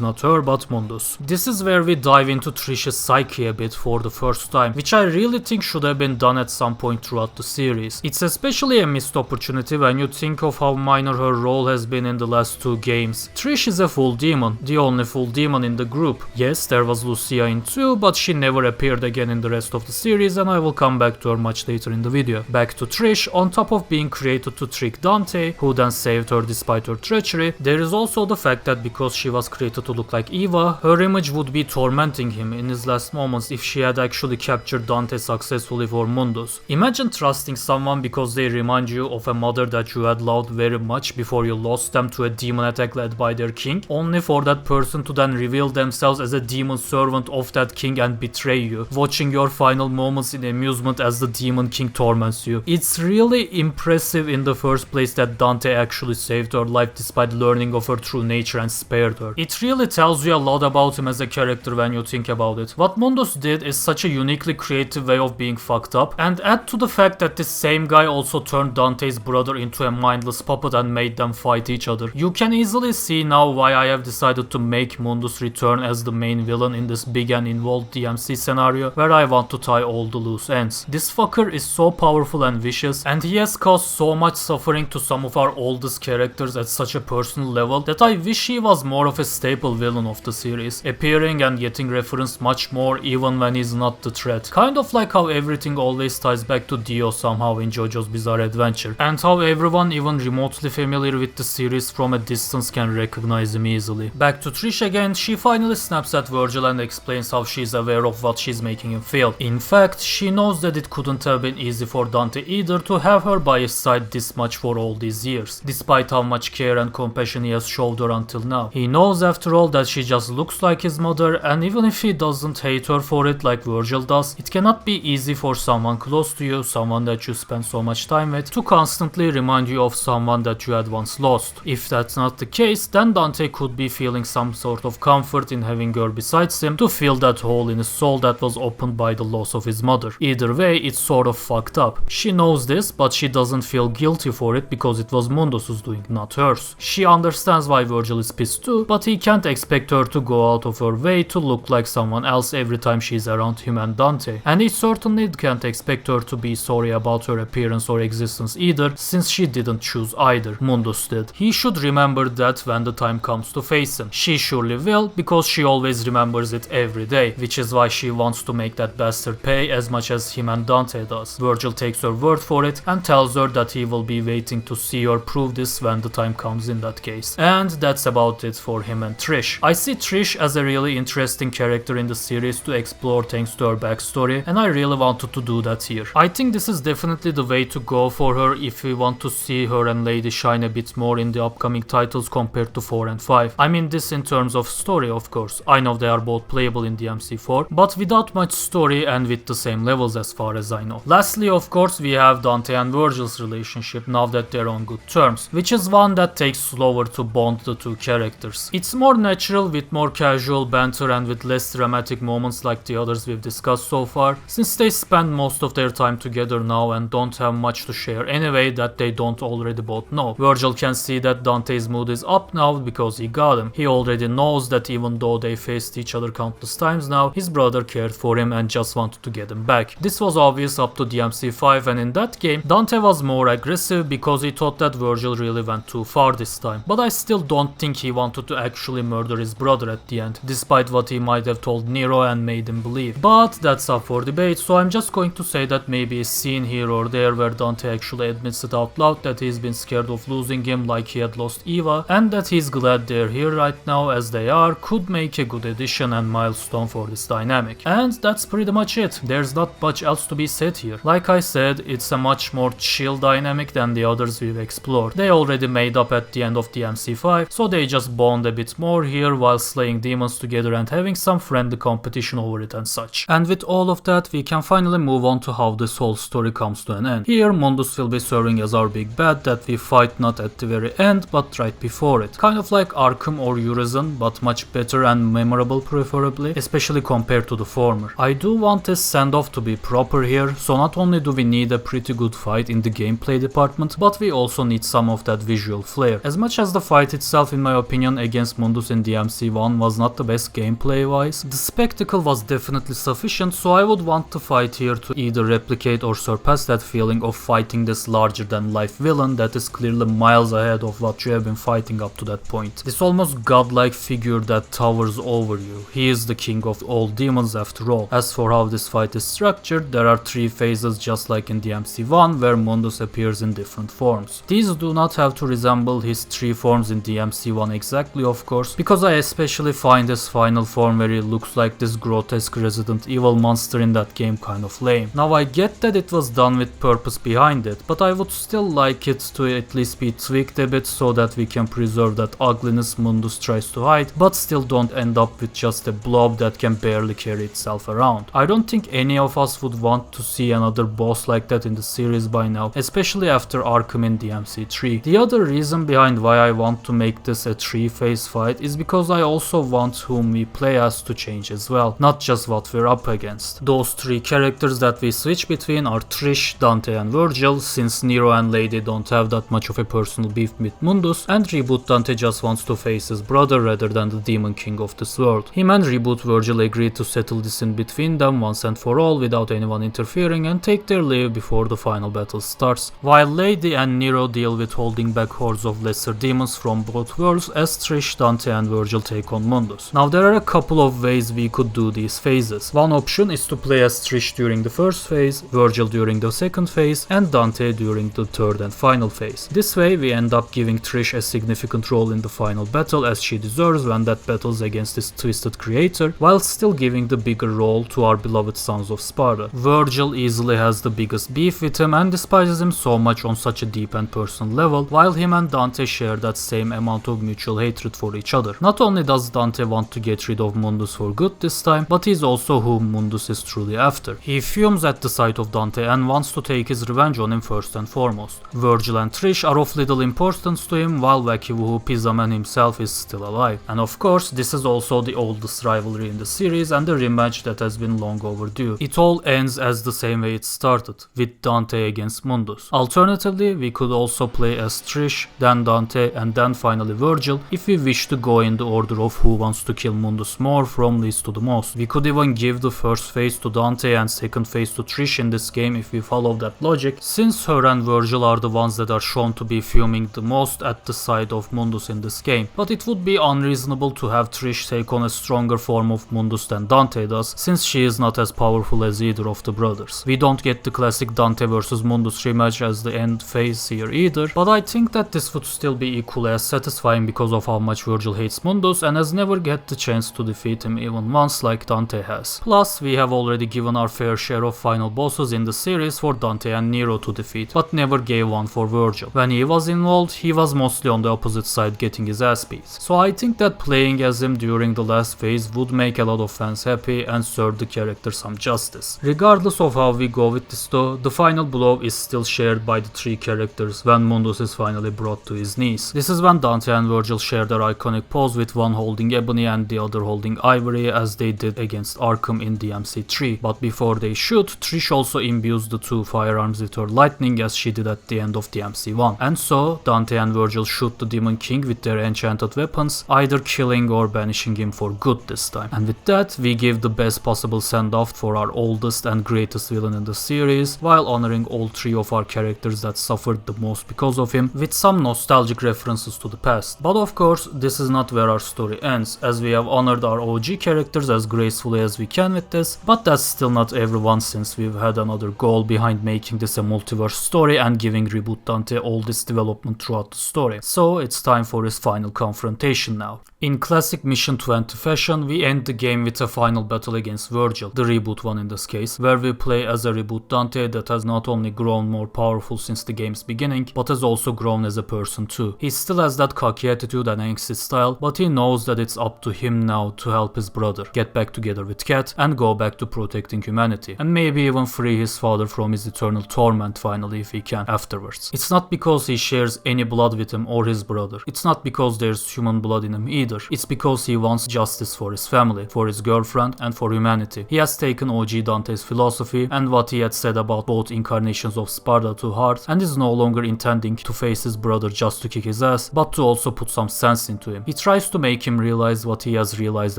not her but Mundus. This is where we dive into Trish's psyche a bit for the first time, which I really think should have been done at some point throughout the series. It's especially a missed opportunity when you think of how minor her role has been in the last two games. Trish is a full demon, the only full demon in the group. Yes, there was Lucia in 2, but she never appeared again in the rest of the series and I will come back to her much later in the video. Back to Trish, on top of being created to trick Dante, who then saved her despite her treachery, there is also the fact that because she was created to look like Eva, her image would be tormenting him in his last moments if she had actually captured Dante successfully for Mundus. Imagine trusting someone because they remind you of a mother that you had loved very much before you lost them to a demon attack led by their king, only for that person to then reveal themselves as a demon servant of that king and betray you, watching your final moments in amusement as the demon king torments you. It's really impressive in the first place that Dante actually saved her life despite learning of her true nature and spared her. It really tells you a lot about him as a character when you think about it. What Mundus did is such a uniquely creative way of being fucked up, and add to the fact that this same guy also turned Dante's brother into a mindless puppet and made them fight each other. You can easily see now why I have decided to make Mundus return as the main villain in this big and involved DMC scenario where I want to tie all the loose ends. This fucker is so powerful and vicious, and he has caused so much suffering to some of our oldest characters at such a personal level that I wish he was more of a staple villain of the series, appearing and getting referenced much more even when he's not the threat. Kind of like how everything always ties back to Dio somehow in JoJo's Bizarre Adventure, and how everyone even remotely familiar with the series from a distance can recognize him easily. Back to Trish again, she finally snaps at Virgil and explains how she's aware of what she's making him feel. In fact, she knows that it couldn't have been easy for Dante either to have her by his side this much for all these years, despite how much care and compassion he has showed her until now. He knows after all that she just looks like his mother, and even if he doesn't hate her for it like Virgil does, it cannot be easy for someone close to you, someone that you spend so much time with, to constantly remind you of someone that you had once lost. If that's not the case, then Dante could be feeling some sort of comfort in having her besides him to fill that hole in his soul that was opened by the loss of his mother. Either way, it's sort of fucked up. She knows this, but she doesn't feel guilty for it because it was Mundus's doing, not hers. She understands why Virgil is pissed too, but he can't expect her to go out of her way to look like someone else every time she's around him and Dante. And he certainly can't expect her to be sorry about her appearance or existence either, since she didn't choose either. Mundus did. He should remember that when the time comes to face him. She surely will, because she always remembers it every day, which is why she wants to make that bastard pay as much as him and Dante does. Virgil takes her word for it and tells her that he will be waiting to see her prove this when the time comes in that case. And that's about it for him and Trish. I see Trish as a really interesting character in the series to explore thanks to her backstory, and I really wanted to do that here. I think this is definitely the way to go for her if we want to see her and Lady shine a bit more in the upcoming titles compared to 4 and 5. I mean this in terms of story, of course. I know they are both playable in DMC4, but without much story and with the same levels as far as I know. Lastly, of course, we have Dante and Virgil's relationship now that they're on good terms, which is one that takes slower to bond the two characters. It's more natural with more casual banter and with less dramatic moments like the others we've discussed so far, since they spend most of their time together now and don't have much to share anyway that they don't already both know. Virgil can see that Dante's mood is up now because he got him. He already knows that even though they faced each other countless times now, his brother cared for him and just wanted to get him back. This was obvious up to DMC5, and in that game, Dante was more aggressive because he thought that Virgil really went too far this time. But I still don't think he wanted to actually murder his brother at the end, despite what he might have told Nero and made him believe. But that's up for debate, so I'm just going to say that maybe a scene here or there where Dante actually admits it out loud that he's been scared of losing him like he had lost Eva, and that he's glad they're here right now as they are, could make a good addition and milestone for this dynamic. And that's pretty much it. There's not much else to be said here. Like Like I said, it's a much more chill dynamic than the others we've explored. They already made up at the end of DMC5, so they just bond a bit more here while slaying demons together and having some friendly competition over it and such. And with all of that, we can finally move on to how this whole story comes to an end. Here, Mundus will be serving as our big bad that we fight not at the very end, but right before it. Kind of like Arkham or Urizen, but much better and memorable preferably, especially compared to the former. I do want this send-off to be proper here, so not only do we need a pretty good fight in the gameplay department, but we also need some of that visual flair. As much as the fight itself, in my opinion, against Mundus in DMC1 was not the best gameplay-wise, the spectacle was definitely sufficient, so I would want the fight here to either replicate or surpass that feeling of fighting this larger-than-life villain that is clearly miles ahead of what you have been fighting up to that point. This almost godlike figure that towers over you. He is the king of all demons after all. As for how this fight is structured, there are 3 phases just like in DMC1 where Mundus appears in different forms. These do not have to resemble his 3 forms in DMC1 exactly, of course, because I especially find his final form where he looks like this grotesque Resident Evil monster in that game kind of lame. Now I get that it was done with purpose behind it, but I would still like it to at least be tweaked a bit so that we can preserve that ugliness Mundus tries to hide, but still don't end up with just a blob that can barely carry itself around. I don't think any of us would want to see another boss like that in the series by now, especially after Arkham in DMC3. The other reason behind why I want to make this a 3-phase fight is because I also want whom we play as to change as well, not just what we're up against. Those 3 characters that we switch between are Trish, Dante and Virgil, since Nero and Lady don't have that much of a personal beef with Mundus, and Reboot Dante just wants to face his brother rather than the demon king of this world. Him and Reboot Virgil agreed to settle this in between them once and for all without anyone interfering and take their leave before the final battle starts, while Lady and Nero deal with holding back hordes of lesser demons from both worlds as Trish, Dante and Virgil take on Mundus. Now there are a couple of ways we could do these phases. One option is to play as Trish during the first phase, Virgil during the second phase and Dante during the third and final phase. This way we end up giving Trish a significant role in the final battle as she deserves when that battles against his twisted creator, while still giving the bigger role to our beloved Sons of Sparda. Virgil easily has the biggest beef with him and despises him so much on such a deep and personal level, while him and Dante share that same amount of mutual hatred for each other. Not only does Dante want to get rid of Mundus for good this time, but he's also who Mundus is truly after. He fumes at the sight of Dante and wants to take his revenge on him first and foremost. Virgil and Trish are of little importance to him, while Wacky Woohoo Pizza Man himself is still alive. And of course, this is also the oldest rivalry in the series and the rematch that has been long overdue. It all ends as the same way it started, with Dante against Mundus. Alternatively, we could also play as Trish, then Dante and then finally Virgil if we wish to go in the order of who wants to kill Mundus more from least to the most. We could even give the first phase to Dante and second phase to Trish in this game if we follow that logic, since her and Virgil are the ones that are shown to be fuming the most at the sight of Mundus in this game. But it would be unreasonable to have Trish take on a stronger form of Mundus than Dante does, since she is not as powerful as either of the brothers. We don't get the classic Dante vs Mundus rematch as the end phase here either, but I think that this would still be equally as satisfying because of how much Virgil hates Mundus and has never get the chance to defeat him even once like Dante has. Plus, we have already given our fair share of final bosses in the series for Dante and Nero to defeat, but never gave one for Virgil. When he was involved, he was mostly on the opposite side getting his ass beat. So I think that playing as him during the last phase would make a lot of fans happy and serve the character some justice. Regardless of how we go with this though, the final blow is still shared by the 3 characters when Mundus is finally brought to his knees. This is when Dante and Virgil share their iconic pose with one holding Ebony and the other holding Ivory as they did against Arkham in DMC3. But before they shoot, Trish also imbues the 2 firearms with her lightning as she did at the end of DMC1. And so, Dante and Virgil shoot the Demon King with their enchanted weapons, either killing or banishing him for good this time. And with that, we give the best possible send-off for our oldest and greatest villain in the series, while honoring all 3 of our characters that suffered the most because of him, with some nostalgic references to the past. But of course, this is not where our story ends, as we have honored our OG characters as gracefully as we can with this, but that's still not everyone, since we've had another goal behind making this a multiverse story and giving Reboot Dante all this development throughout the story. So it's time for his final confrontation now. In classic Mission 20 fashion, we end the game with a final battle against Virgil, the Reboot one in this case, where we play as a Reboot reboot Dante that has not only grown more powerful since the game's beginning, but has also grown as a person too. He still has that cocky attitude and angsty style, but he knows that it's up to him now to help his brother get back together with Cat and go back to protecting humanity, and maybe even free his father from his eternal torment finally if he can afterwards. It's not because he shares any blood with him or his brother. It's not because there's human blood in him either. It's because he wants justice for his family, for his girlfriend, and for humanity. He has taken OG Dante's philosophy and what he had said about both incarnations of Sparda to heart, and is no longer intending to face his brother just to kick his ass, but to also put some sense into him. He tries to make him realize what he has realized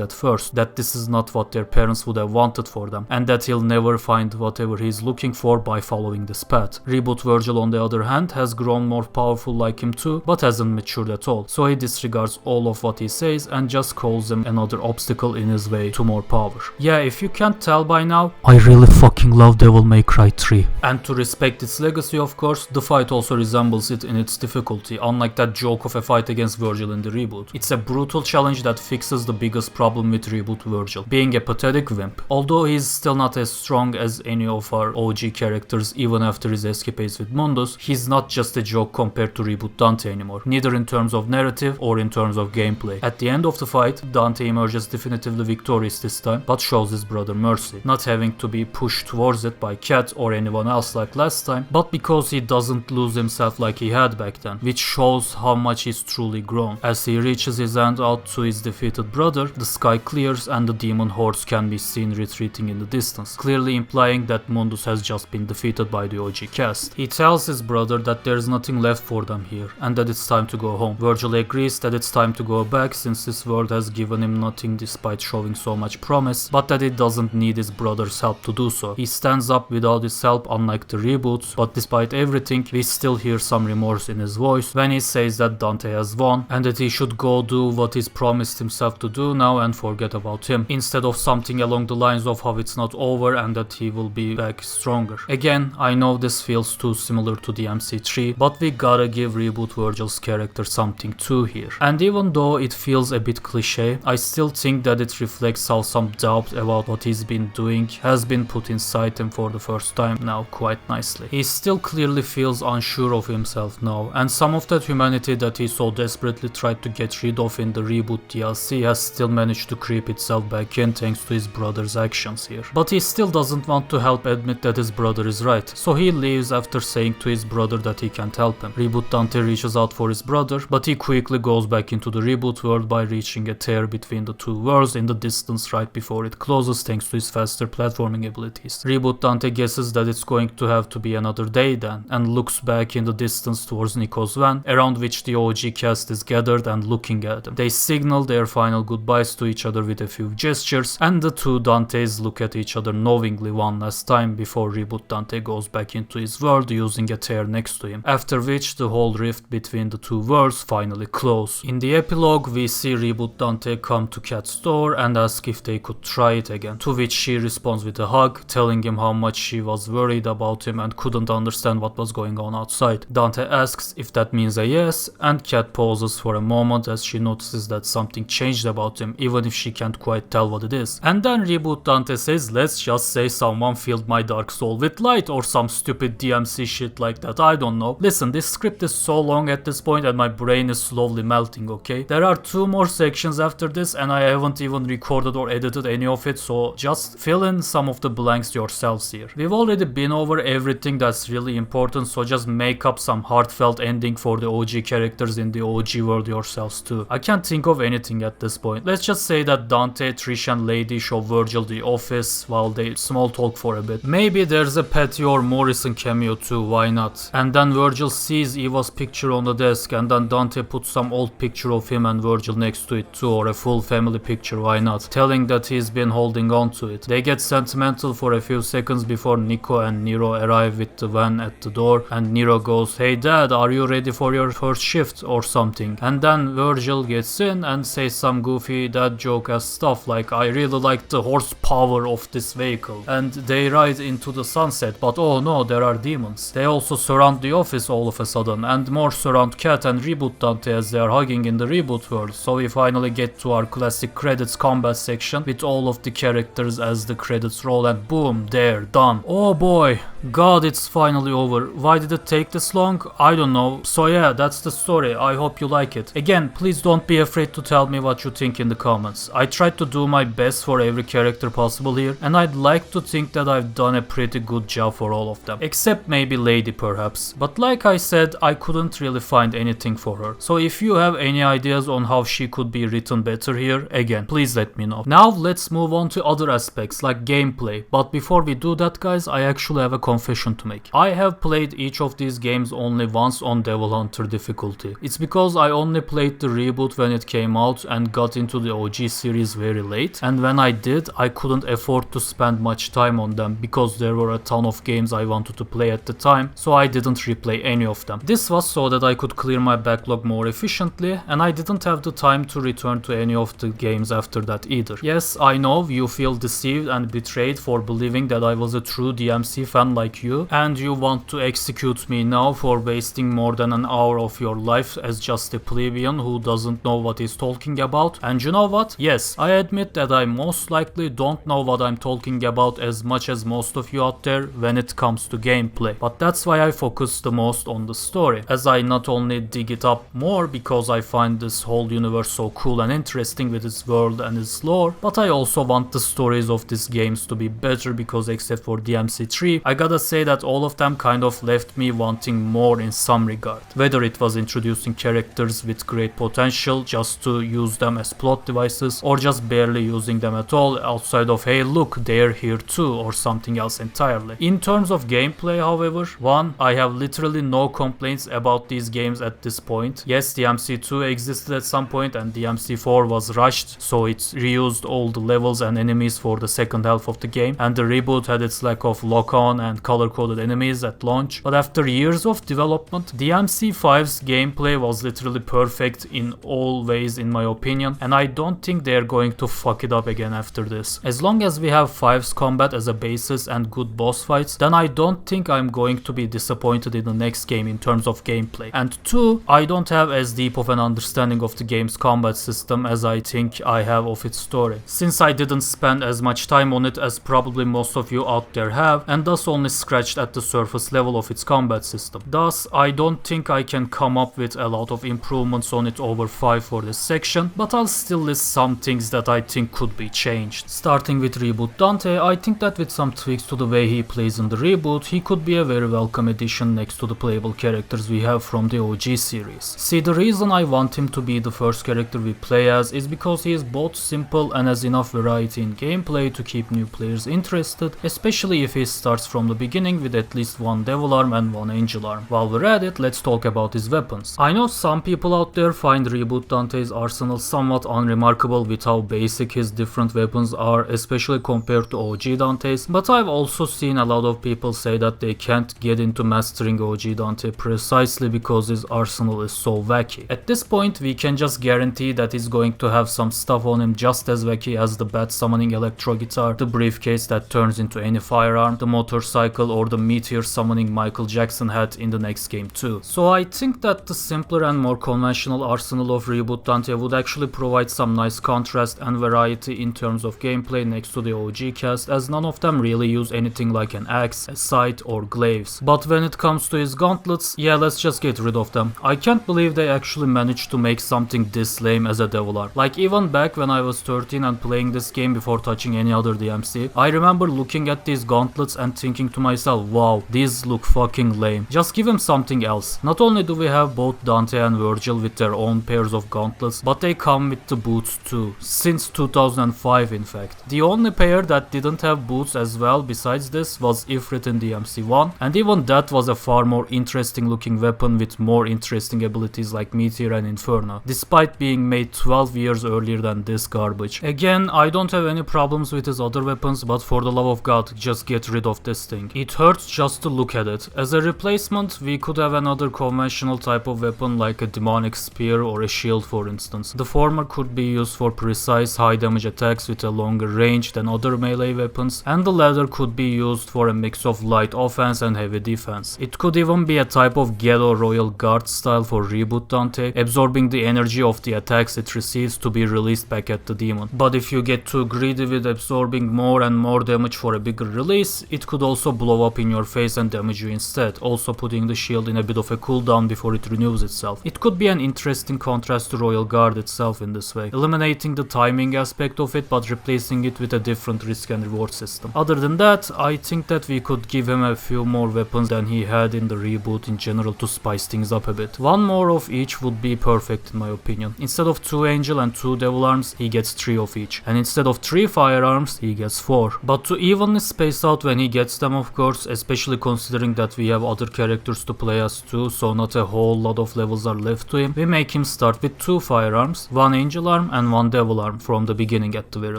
at first, that this is not what their parents would have wanted for them, and that he'll never find whatever he's looking for by following this path. Reboot Virgil, on the other hand, has grown more powerful like him too, but hasn't matured at all, so he disregards all of what he says and just calls him another obstacle in his way to more power. Yeah, if you can't tell by now, I really fucking love Devil May Cry 3. And to respect its legacy, of course, the fight also resembles it in its difficulty, unlike that joke of a fight against Virgil in the reboot. It's a brutal challenge that fixes the biggest problem with reboot Virgil, being a pathetic wimp. Although he's still not as strong as any of our OG characters even after his escapades with Mundus, he's not just a joke compared to reboot Dante anymore, neither in terms of narrative or in terms of gameplay. At the end of the fight, Dante emerges definitively victorious this time, but shows his brother mercy, not having to be pushed towards it by Cat or anyone else like last time, but because he doesn't lose himself like he had back then, which shows how much he's truly grown. As he reaches his hand out to his defeated brother, the sky clears and the demon hordes can be seen retreating in the distance, clearly implying that Mundus has just been defeated by the OG cast. He tells his brother that there's nothing left for them here and that it's time to go home. Virgil agrees that it's time to go back since this world has given him nothing despite showing so much promise, but that it doesn't need his brother's help to do so. He stands up without his help, unlike the reboots, but despite everything, we still hear some remorse in his voice when he says that Dante has won and that he should go do what he's promised himself to do now and forget about him, instead of something along the lines of how it's not over and that he will be back stronger. Again, I know this feels too similar to the MC3, but we gotta give reboot Virgil's character something too here. And even though it feels a bit cliche, I still think that it reflects how some doubt about what he's been doing has been put inside him for the first time now quite nicely. He still clearly feels unsure of himself now, and some of that humanity that he so desperately tried to get rid of in the reboot DLC has still managed to creep itself back in thanks to his brother's actions here. But he still doesn't want to help admit that his brother is right, so he leaves after saying to his brother that he can't help him. Reboot Dante reaches out for his brother, but he quickly goes back into the reboot world by reaching a tear between the two worlds in the distance right before it closes thanks to his faster platforming abilities. Reboot Dante guesses that it's going to have to be another day then, and looks back in the distance towards Nico's van, around which the OG cast is gathered and looking at him. They signal their final goodbyes to each other with a few gestures, and the two Dantes look at each other knowingly one last time before Reboot Dante goes back into his world using a tear next to him, after which the whole rift between the two worlds finally close. In the epilogue, we see Reboot Dante come to Cat's door and ask if they could try it again, to which she responds with a hug, telling him how much she was worried about him and couldn't understand what was going on outside. Dante asks if that means a yes, and Cat pauses for a moment as she notices that something changed about him, even if she can't quite tell what it is. And then Reboot Dante says, let's just say someone filled my dark soul with light or some stupid DMC shit like that, I don't know. Listen, this script is so long at this point and my brain is slowly melting, okay? There are 2 more sections after this and I haven't even recorded or edited any of it, so just fill in some of the blanks yourselves here. We've already been over everything that's really important, so just make up some heartfelt ending for the OG characters in the OG world yourselves too. I can't think of anything at this point. Let's just say that Dante, Trish and Lady show Virgil the office while they small talk for a bit. Maybe there's a Patty or Morrison cameo too, why not? And then Virgil sees Eva's picture on the desk and then Dante puts some old picture of him and Virgil next to it too, or a full family picture, why not? Telling that he's been holding on to it. They get sentimental for a few seconds before Nico and Nero arrive with the van at the door, and Nero goes, hey dad, are you ready for your first shift or something? And then Virgil gets in and says some goofy dad joke as stuff like, I really like the horsepower of this vehicle. And they ride into the sunset, but oh no, there are demons. They also surround the office all of a sudden, and more surround Cat and Reboot Dante as they are hugging in the reboot world. So we finally get to our classic credits combat section with all of the characters as the credits roll, and boom, there, done. done. Oh boy, God, it's finally over. Why did it take this long? I don't know. So yeah, that's the story. I hope you like it. Again, please don't be afraid to tell me what you think in the comments. I tried to do my best for every character possible here, and I'd like to think that I've done a pretty good job for all of them. Except maybe Lady perhaps. But like I said, I couldn't really find anything for her. So if you have any ideas on how she could be written better here, again, please let me know. Now let's move on to other aspects like gameplay. But before we do that, guys, I actually have a confession to make. I have played each of these games only once on Devil Hunter difficulty. It's because I only played the reboot when it came out and got into the OG series very late, and when I did, I couldn't afford to spend much time on them because there were a ton of games I wanted to play at the time, so I didn't replay any of them. This was so that I could clear my backlog more efficiently, and I didn't have the time to return to any of the games after that either. Yes, I know you feel deceived and betrayed for believing that I was a true DMC fan like you, and you want to execute me now for wasting more than an hour of your life as just a plebeian who doesn't know what he's talking about. And you know what? Yes, I admit that I most likely don't know what I'm talking about as much as most of you out there when it comes to gameplay. But that's why I focus the most on the story, as I not only dig it up more because I find this whole universe so cool and interesting with its world and its lore, but I also want the stories of these games to be better because except for DMC3, I gotta say that all of them kind of left me wanting more in some regard. Whether it was introducing characters with great potential just to use them as plot devices, or just barely using them at all outside of hey look, they're here too, or something else entirely. In terms of gameplay, however, one, I have literally no complaints about these games at this point. Yes, DMC2 existed at some point and DMC4 was rushed, so it reused all the levels and enemies for the second half of the game, and the reboot had its lack of lock-on and color-coded enemies at launch. But after years of development, DMC5's gameplay was literally perfect in all ways in my opinion, and I don't think they're going to fuck it up again after this. As long as we have 5's combat as a basis and good boss fights, then I don't think I'm going to be disappointed in the next game in terms of gameplay. And 2, I don't have as deep of an understanding of the game's combat system as I think I have of its story, since I didn't spend as much time on it as probably most of you out there have, and thus only scratched at the surface level of its combat system. Thus, I don't think I can come up with a lot of improvements on it over 5 for this section, but I'll still list some things that I think could be changed. Starting with Reboot Dante, I think that with some tweaks to the way he plays in the reboot, he could be a very welcome addition next to the playable characters we have from the OG series. See, the reason I want him to be the first character we play as is because he is both simple and has enough variety in gameplay to keep new players interested, especially if he starts from the beginning with at least one Devil Arm and one Angel Arm. While we're at it, let's talk about his weapons. I know some people out there find Reboot Dante's arsenal somewhat unremarkable with how basic his different weapons are, especially compared to OG Dante's, but I've also seen a lot of people say that they can't get into mastering OG Dante precisely because his arsenal is so wacky. At this point, we can just guarantee that he's going to have some stuff on him just as wacky as the bat summoning electro guitar, the briefcase that turns into any firearm, the motorcycle, or the meteor summoning Michael Jackson hat in the next game too. So I think that the simpler and more conventional arsenal of Reboot Dante would actually provide some nice contrast and variety in terms of gameplay next to the OG cast, as none of them really use anything like an axe, a scythe, or glaives. But when it comes to his gauntlets, yeah, let's just get rid of them. I can't believe they actually managed to make something this lame as a Devil Arm. Like, even back when I was 13 and playing this game before touching any other DMC, I remember looking at these gauntlets and thinking to myself, wow, these look fucking lame. Just give him something else. Not only do we have both Dante and Virgil with their own pairs of gauntlets, but they come with the boots too, since 2005 in fact. The only pair that didn't have boots as well besides this was Ifrit in DMC1, and even that was a far more interesting looking weapon with more interesting abilities like Meteor and Inferno, despite being made 12 years earlier than this garbage. Again, I don't have any problems with his other weapons, but for the love of God, just get rid of this thing. It hurts just to look at it. As a replacement, we could have another conventional type of weapon like a demonic spear or a shield for instance. The former could be used for precise high damage attacks with a longer range than other melee weapons, and the latter could be used for a mix of light offense and heavy defense. It could even be a type of Ghetto Royal Guard style for Reboot Dante, absorbing the energy of the attacks it receives to be released back at the demon. But if you get too greedy with absorbing more and more damage for a bigger release, it could also blow up in your face and damage you instead, also putting the shield in a bit of a cooldown before it renews itself. It could be an interesting contrast to Royal Guard itself in this way, eliminating the timing aspect of it but replacing it with a different risk and reward system. Other than that, I think that we could give him a few more weapons than he had in the reboot in general to spice things up a bit. One more of each would be perfect in my opinion. Instead of 2 angel and 2 devil arms, he gets 3 of each, and instead of 3 firearms, he gets 4. But to evenly space out when he gets them, of course, especially considering that we have other characters to play as too, so not a whole lot of levels are left to him, we make him start with 2 firearms, 1 angel arm and 1 devil arm from the beginning at the very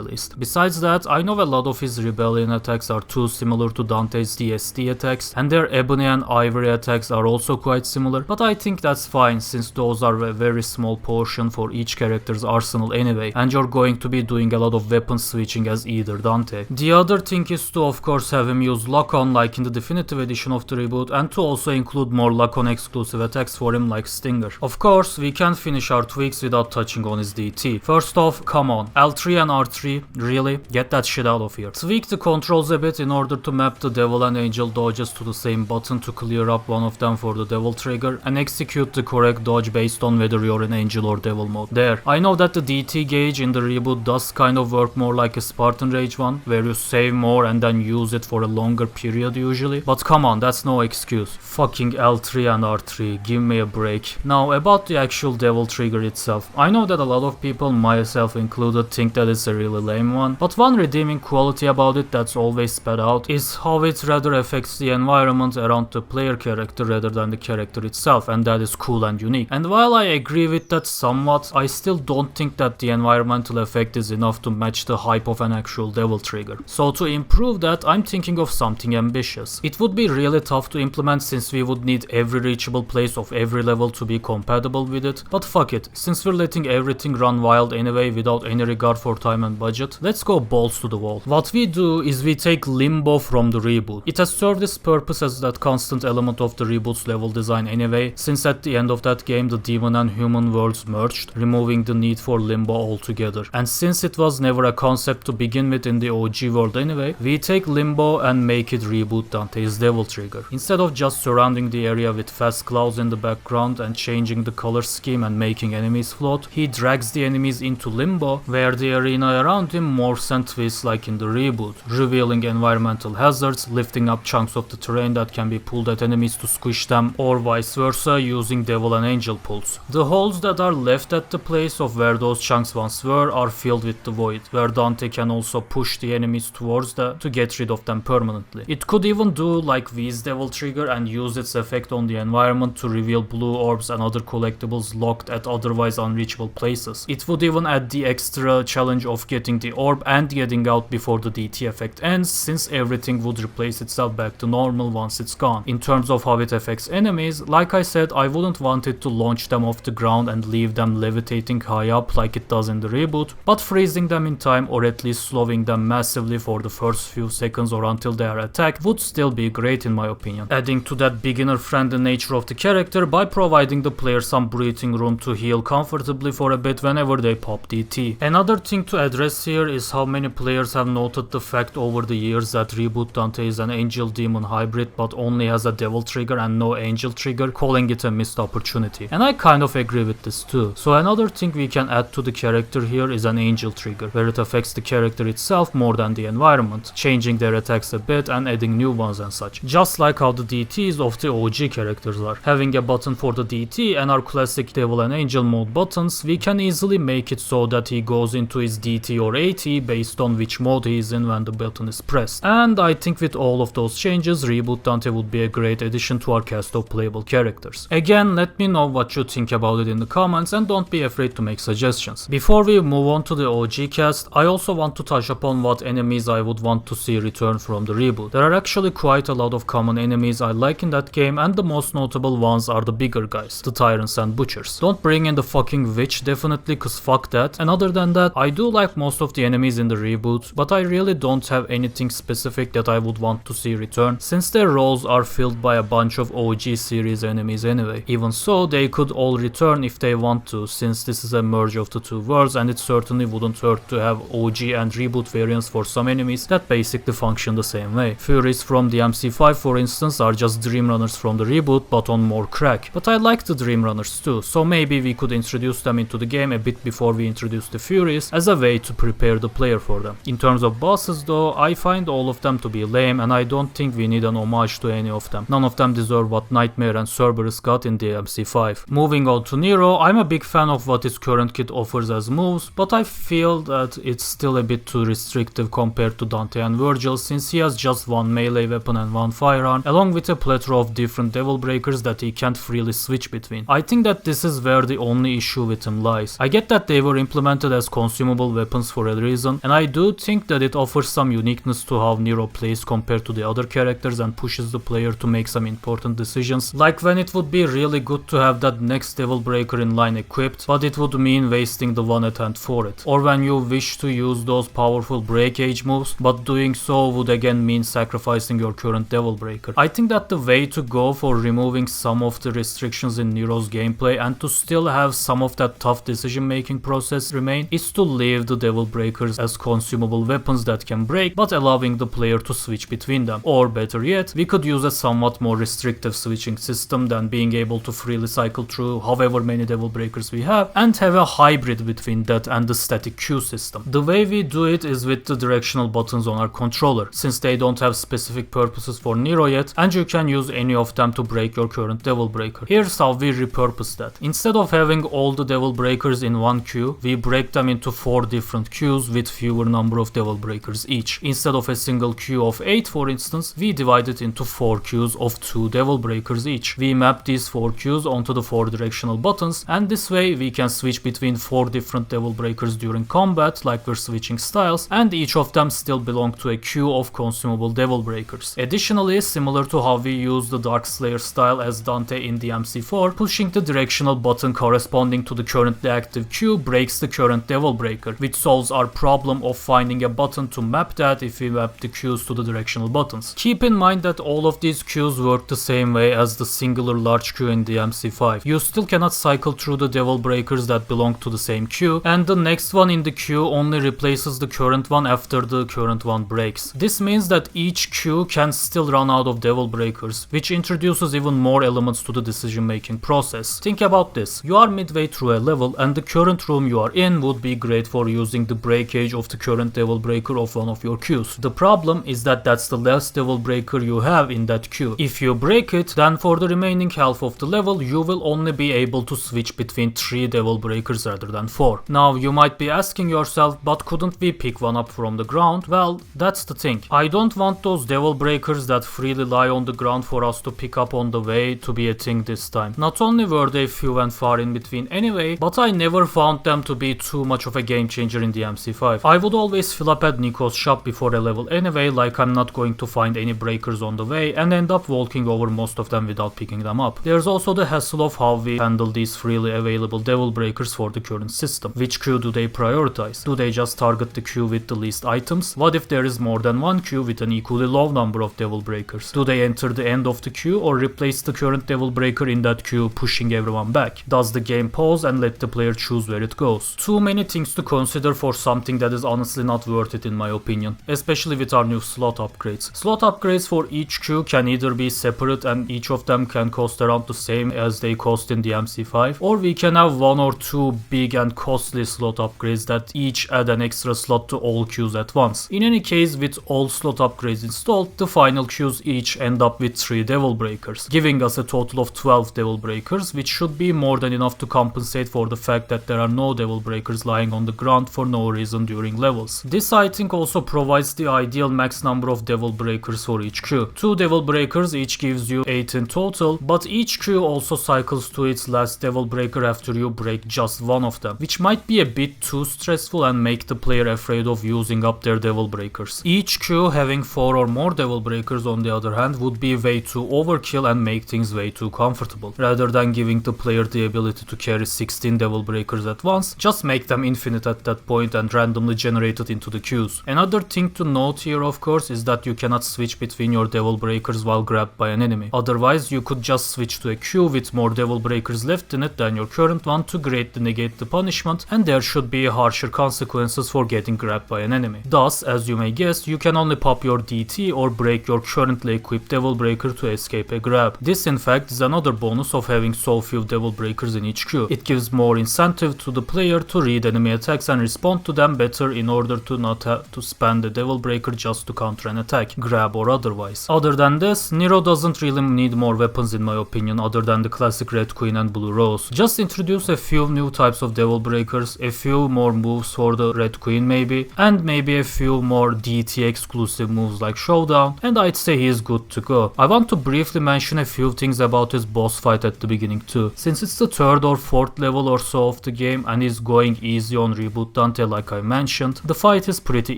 least. Besides that, I know a lot of his rebellion attacks are too similar to Dante's DSD attacks, and their ebony and ivory attacks are also quite similar, but I think that's fine since those are a very small portion for each character's arsenal anyway, and you're going to be doing a lot of weapon switching as either Dante. The other thing is to of course have him use lock-on like in the definitive edition of the reboot, and to also include more lock-on exclusive attacks for him like Stinger. Of course, we can't finish our tweaks without touching on his DT. First off, come on, L3 and R3, really? Get that shit out of here. Tweak the controls a bit in order to map the devil and angel dodges to the same button to clear up one of them for the devil trigger, and execute the correct dodge based on whether you're in angel or devil mode. There. I know that the DT gauge in the reboot does kind of work more like a Spartan Rage one, where you save more and then use it for a longer period usually, but come on, that's no excuse. Fucking L3 and R3, give me a break. Now about the actual devil trigger itself. I know that a lot of people, myself included, think that it's a really lame one, but one redeeming quality about it that's always spat out is how it rather affects the environment around the player character rather than the character itself, and that is cool and unique. And while I agree with that somewhat, I still don't think that the environmental effect is enough to match the hype of an actual devil trigger. So to improve that, I'm thinking of something ambitious. It would be really tough to implement since we would need every reachable place of every level to be compatible with it, but fuck it, since we're letting everything run wild anyway without any regard for time and budget, let's go balls to the wall. What we do is we take Limbo from the reboot. It has served its purpose as that constant element of the reboot's level design anyway, since at the end of that game the demon and human worlds merged, removing the need for Limbo altogether. And since it was never a concept to begin with in the OG world anyway, we take Limbo and make it reboot Dante's devil trigger. Instead of just surrounding the area with fast clouds in the background and changing the color scheme and making enemies float, he drags the enemies into Limbo, where the arena around him morphs and twists like in the reboot, revealing environmental hazards, lifting up chunks of the terrain that can be pulled at enemies to squish them, or vice versa using devil and angel pulls. The holes that are left at the place of where those chunks once were are filled with the void, where Dante can also push the enemies towards that to get rid of them permanently. It could even do like V's devil trigger and use its effect on the environment to reveal blue orbs and other collectibles locked at otherwise unreachable places. It would even add the extra challenge of getting the orb and getting out before the DT effect ends, since everything would replace itself back to normal once it's gone. In terms of how it affects enemies, like I said, I wouldn't want it to launch them off the ground and leave them levitating high up like it does in the reboot, but freezing them in time or at least slowing them massively for the first few seconds or until they are attacked would still be great in my opinion, adding to that beginner friendly nature of the character by providing the player some breathing room to heal comfortably for a bit whenever they pop DT. Another thing to address here is how many players have noted the fact over the years that Reboot Dante is an angel demon hybrid but only has a devil trigger and no angel trigger, calling it a missed opportunity. And I kind of agree with this too. So another thing we can add to the character here is an angel trigger, where it affects the character itself more than the environment, changing their attacks a bit and adding new ones and such. Just like how the DTs of the OG characters are. Having a button for the DT and our classic devil and angel mode buttons, we can easily make it so that he goes into his DT or AT based on which mode he is in when the button is pressed. And I think with all of those changes, Reboot Dante would be a great addition to our cast of playable characters. Again, let me know what you think about it in the comments and don't be afraid to make suggestions. Before we move on to the OG cast, I also want to touch upon what enemies I would want to see return from the reboot. There are actually quite a lot of common enemies I like in that game, and the most notable ones are the bigger guys, the tyrants and butchers. Don't bring in the fucking witch definitely, cause fuck that. And other than that, I do like most of the enemies in the reboot, but I really don't have anything specific that I would want to see return, since their roles are filled by a bunch of OG series enemies anyway. Even so, they could all return if they want to, since this is a merge of the two worlds, and it certainly wouldn't hurt to have OG and reboot variants for some enemies that basically basically function the same way. Furies from the MC5 for instance are just Dream Runners from the reboot but on more crack. But I like the Dream Runners too, so maybe we could introduce them into the game a bit before we introduce the Furies as a way to prepare the player for them. In terms of bosses though, I find all of them to be lame and I don't think we need an homage to any of them. None of them deserve what Nightmare and Cerberus got in the MC5. Moving on to Nero, I'm a big fan of what his current kit offers as moves, but I feel that it's still a bit too restrictive compared to Dante and Virgil since he has just one melee weapon and one firearm, along with a plethora of different devil breakers that he can't freely switch between. I think that this is where the only issue with him lies. I get that they were implemented as consumable weapons for a reason, and I do think that it offers some uniqueness to how Nero plays compared to the other characters and pushes the player to make some important decisions, like when it would be really good to have that next devil breaker in line equipped, but it would mean wasting the one at hand for it, or when you wish to use those powerful breakage moves, but doing so would again mean sacrificing your current devil breaker. I think that the way to go for removing some of the restrictions in Nero's gameplay and to still have some of that tough decision making process remain is to leave the devil breakers as consumable weapons that can break, but allowing the player to switch between them. Or better yet, we could use a somewhat more restrictive switching system than being able to freely cycle through however many devil breakers we have, and have a hybrid between that and the static Q system. The way we do it is with the directional buttons on our controller, since they don't have specific purposes for Nero yet, and you can use any of them to break your current devil breaker. Here's how we repurpose that. Instead of having all the devil breakers in one queue, we break them into 4 different queues with fewer number of devil breakers each. Instead of a single queue of 8 for instance, we divide it into 4 queues of 2 devil breakers each. We map these 4 queues onto the 4 directional buttons, and this way we can switch between 4 different devil breakers during combat like we're switching styles, and each of them still belong to a queue of consumable devil breakers. Additionally, similar to how we use the Dark Slayer style as Dante in the MC4, pushing the directional button corresponding to the currently active queue breaks the current devil breaker, which solves our problem of finding a button to map that if we map the queues to the directional buttons. Keep in mind that all of these queues work the same way as the singular large queue in the MC5. You still cannot cycle through the devil breakers that belong to the same queue, and the next one in the queue only replaces the current one after the current one breaks. This means that each queue can still run out of devil breakers, which introduces even more elements to the decision making process. Think about this. You are midway through a level and the current room you are in would be great for using the breakage of the current devil breaker of one of your queues. The problem is that that's the last devil breaker you have in that queue. If you break it, then for the remaining half of the level you will only be able to switch between 3 devil breakers rather than 4. Now you might be asking yourself, but couldn't we pick one up from the ground? Well, that's the thing. I don't want those devil breakers that freely lie on the ground for us to pick up on the way to be a thing this time. Not only were they few and far in between anyway, but I never found them to be too much of a game changer in the MC5. I would always fill up at Nico's shop before a level anyway, like I'm not going to find any breakers on the way, and end up walking over most of them without picking them up. There's also the hassle of how we handle these freely available devil breakers for the current system. Which queue do they prioritize? Do they just target the queue with the least items? What if there is more than one queue with an equally low number of devil breakers? Do they enter the end of the queue or replace the current devil breaker in that queue, pushing everyone back? Does the game pause and let the player choose where it goes? Too many things to consider for something that is honestly not worth it in my opinion, especially with our new slot upgrades. Slot upgrades for each queue can either be separate and each of them can cost around the same as they cost in the MC5, or we can have 1 or 2 big and costly slot upgrades that each add an extra slot to all queues at once. In any case, with all slot upgrades installed, the final queues each end up with 3 devil breakers, giving us a total of 12 devil breakers, which should be more than enough to compensate for the fact that there are no devil breakers lying on the ground for no reason during levels. This I think also provides the ideal max number of devil breakers for each queue. 2 devil breakers each gives you 8 in total, but each queue also cycles to its last devil breaker after you break just one of them, which might be a bit too stressful and make the player afraid of using up their devil breakers. Each queue having 4 or more devil breakers on the other hand would be way too overkill and make things way too comfortable. Rather than giving the player the ability to carry 16 devil breakers at once, just make them infinite at that point and randomly generate it into the queues. Another thing to note here of course is that you cannot switch between your devil breakers while grabbed by an enemy. Otherwise you could just switch to a queue with more devil breakers left in it than your current one to greatly negate the punishment, and there should be harsher consequences for getting grabbed by an enemy. Thus, as you may guess, guess you can only pop your DT or break your currently equipped Devil Breaker to escape a grab. This in fact is another bonus of having so few Devil Breakers in each queue. It gives more incentive to the player to read enemy attacks and respond to them better in order to not have to spend the Devil Breaker just to counter an attack, grab or otherwise. Other than this, Nero doesn't really need more weapons in my opinion other than the classic Red Queen and Blue Rose. Just introduce a few new types of Devil Breakers, a few more moves for the Red Queen maybe, and maybe a few more DT exclusive moves like Showdown, and I'd say he's good to go. I want to briefly mention a few things about his boss fight at the beginning too. Since it's the 3rd or 4th level or so of the game and he's going easy on Reboot Dante like I mentioned, the fight is pretty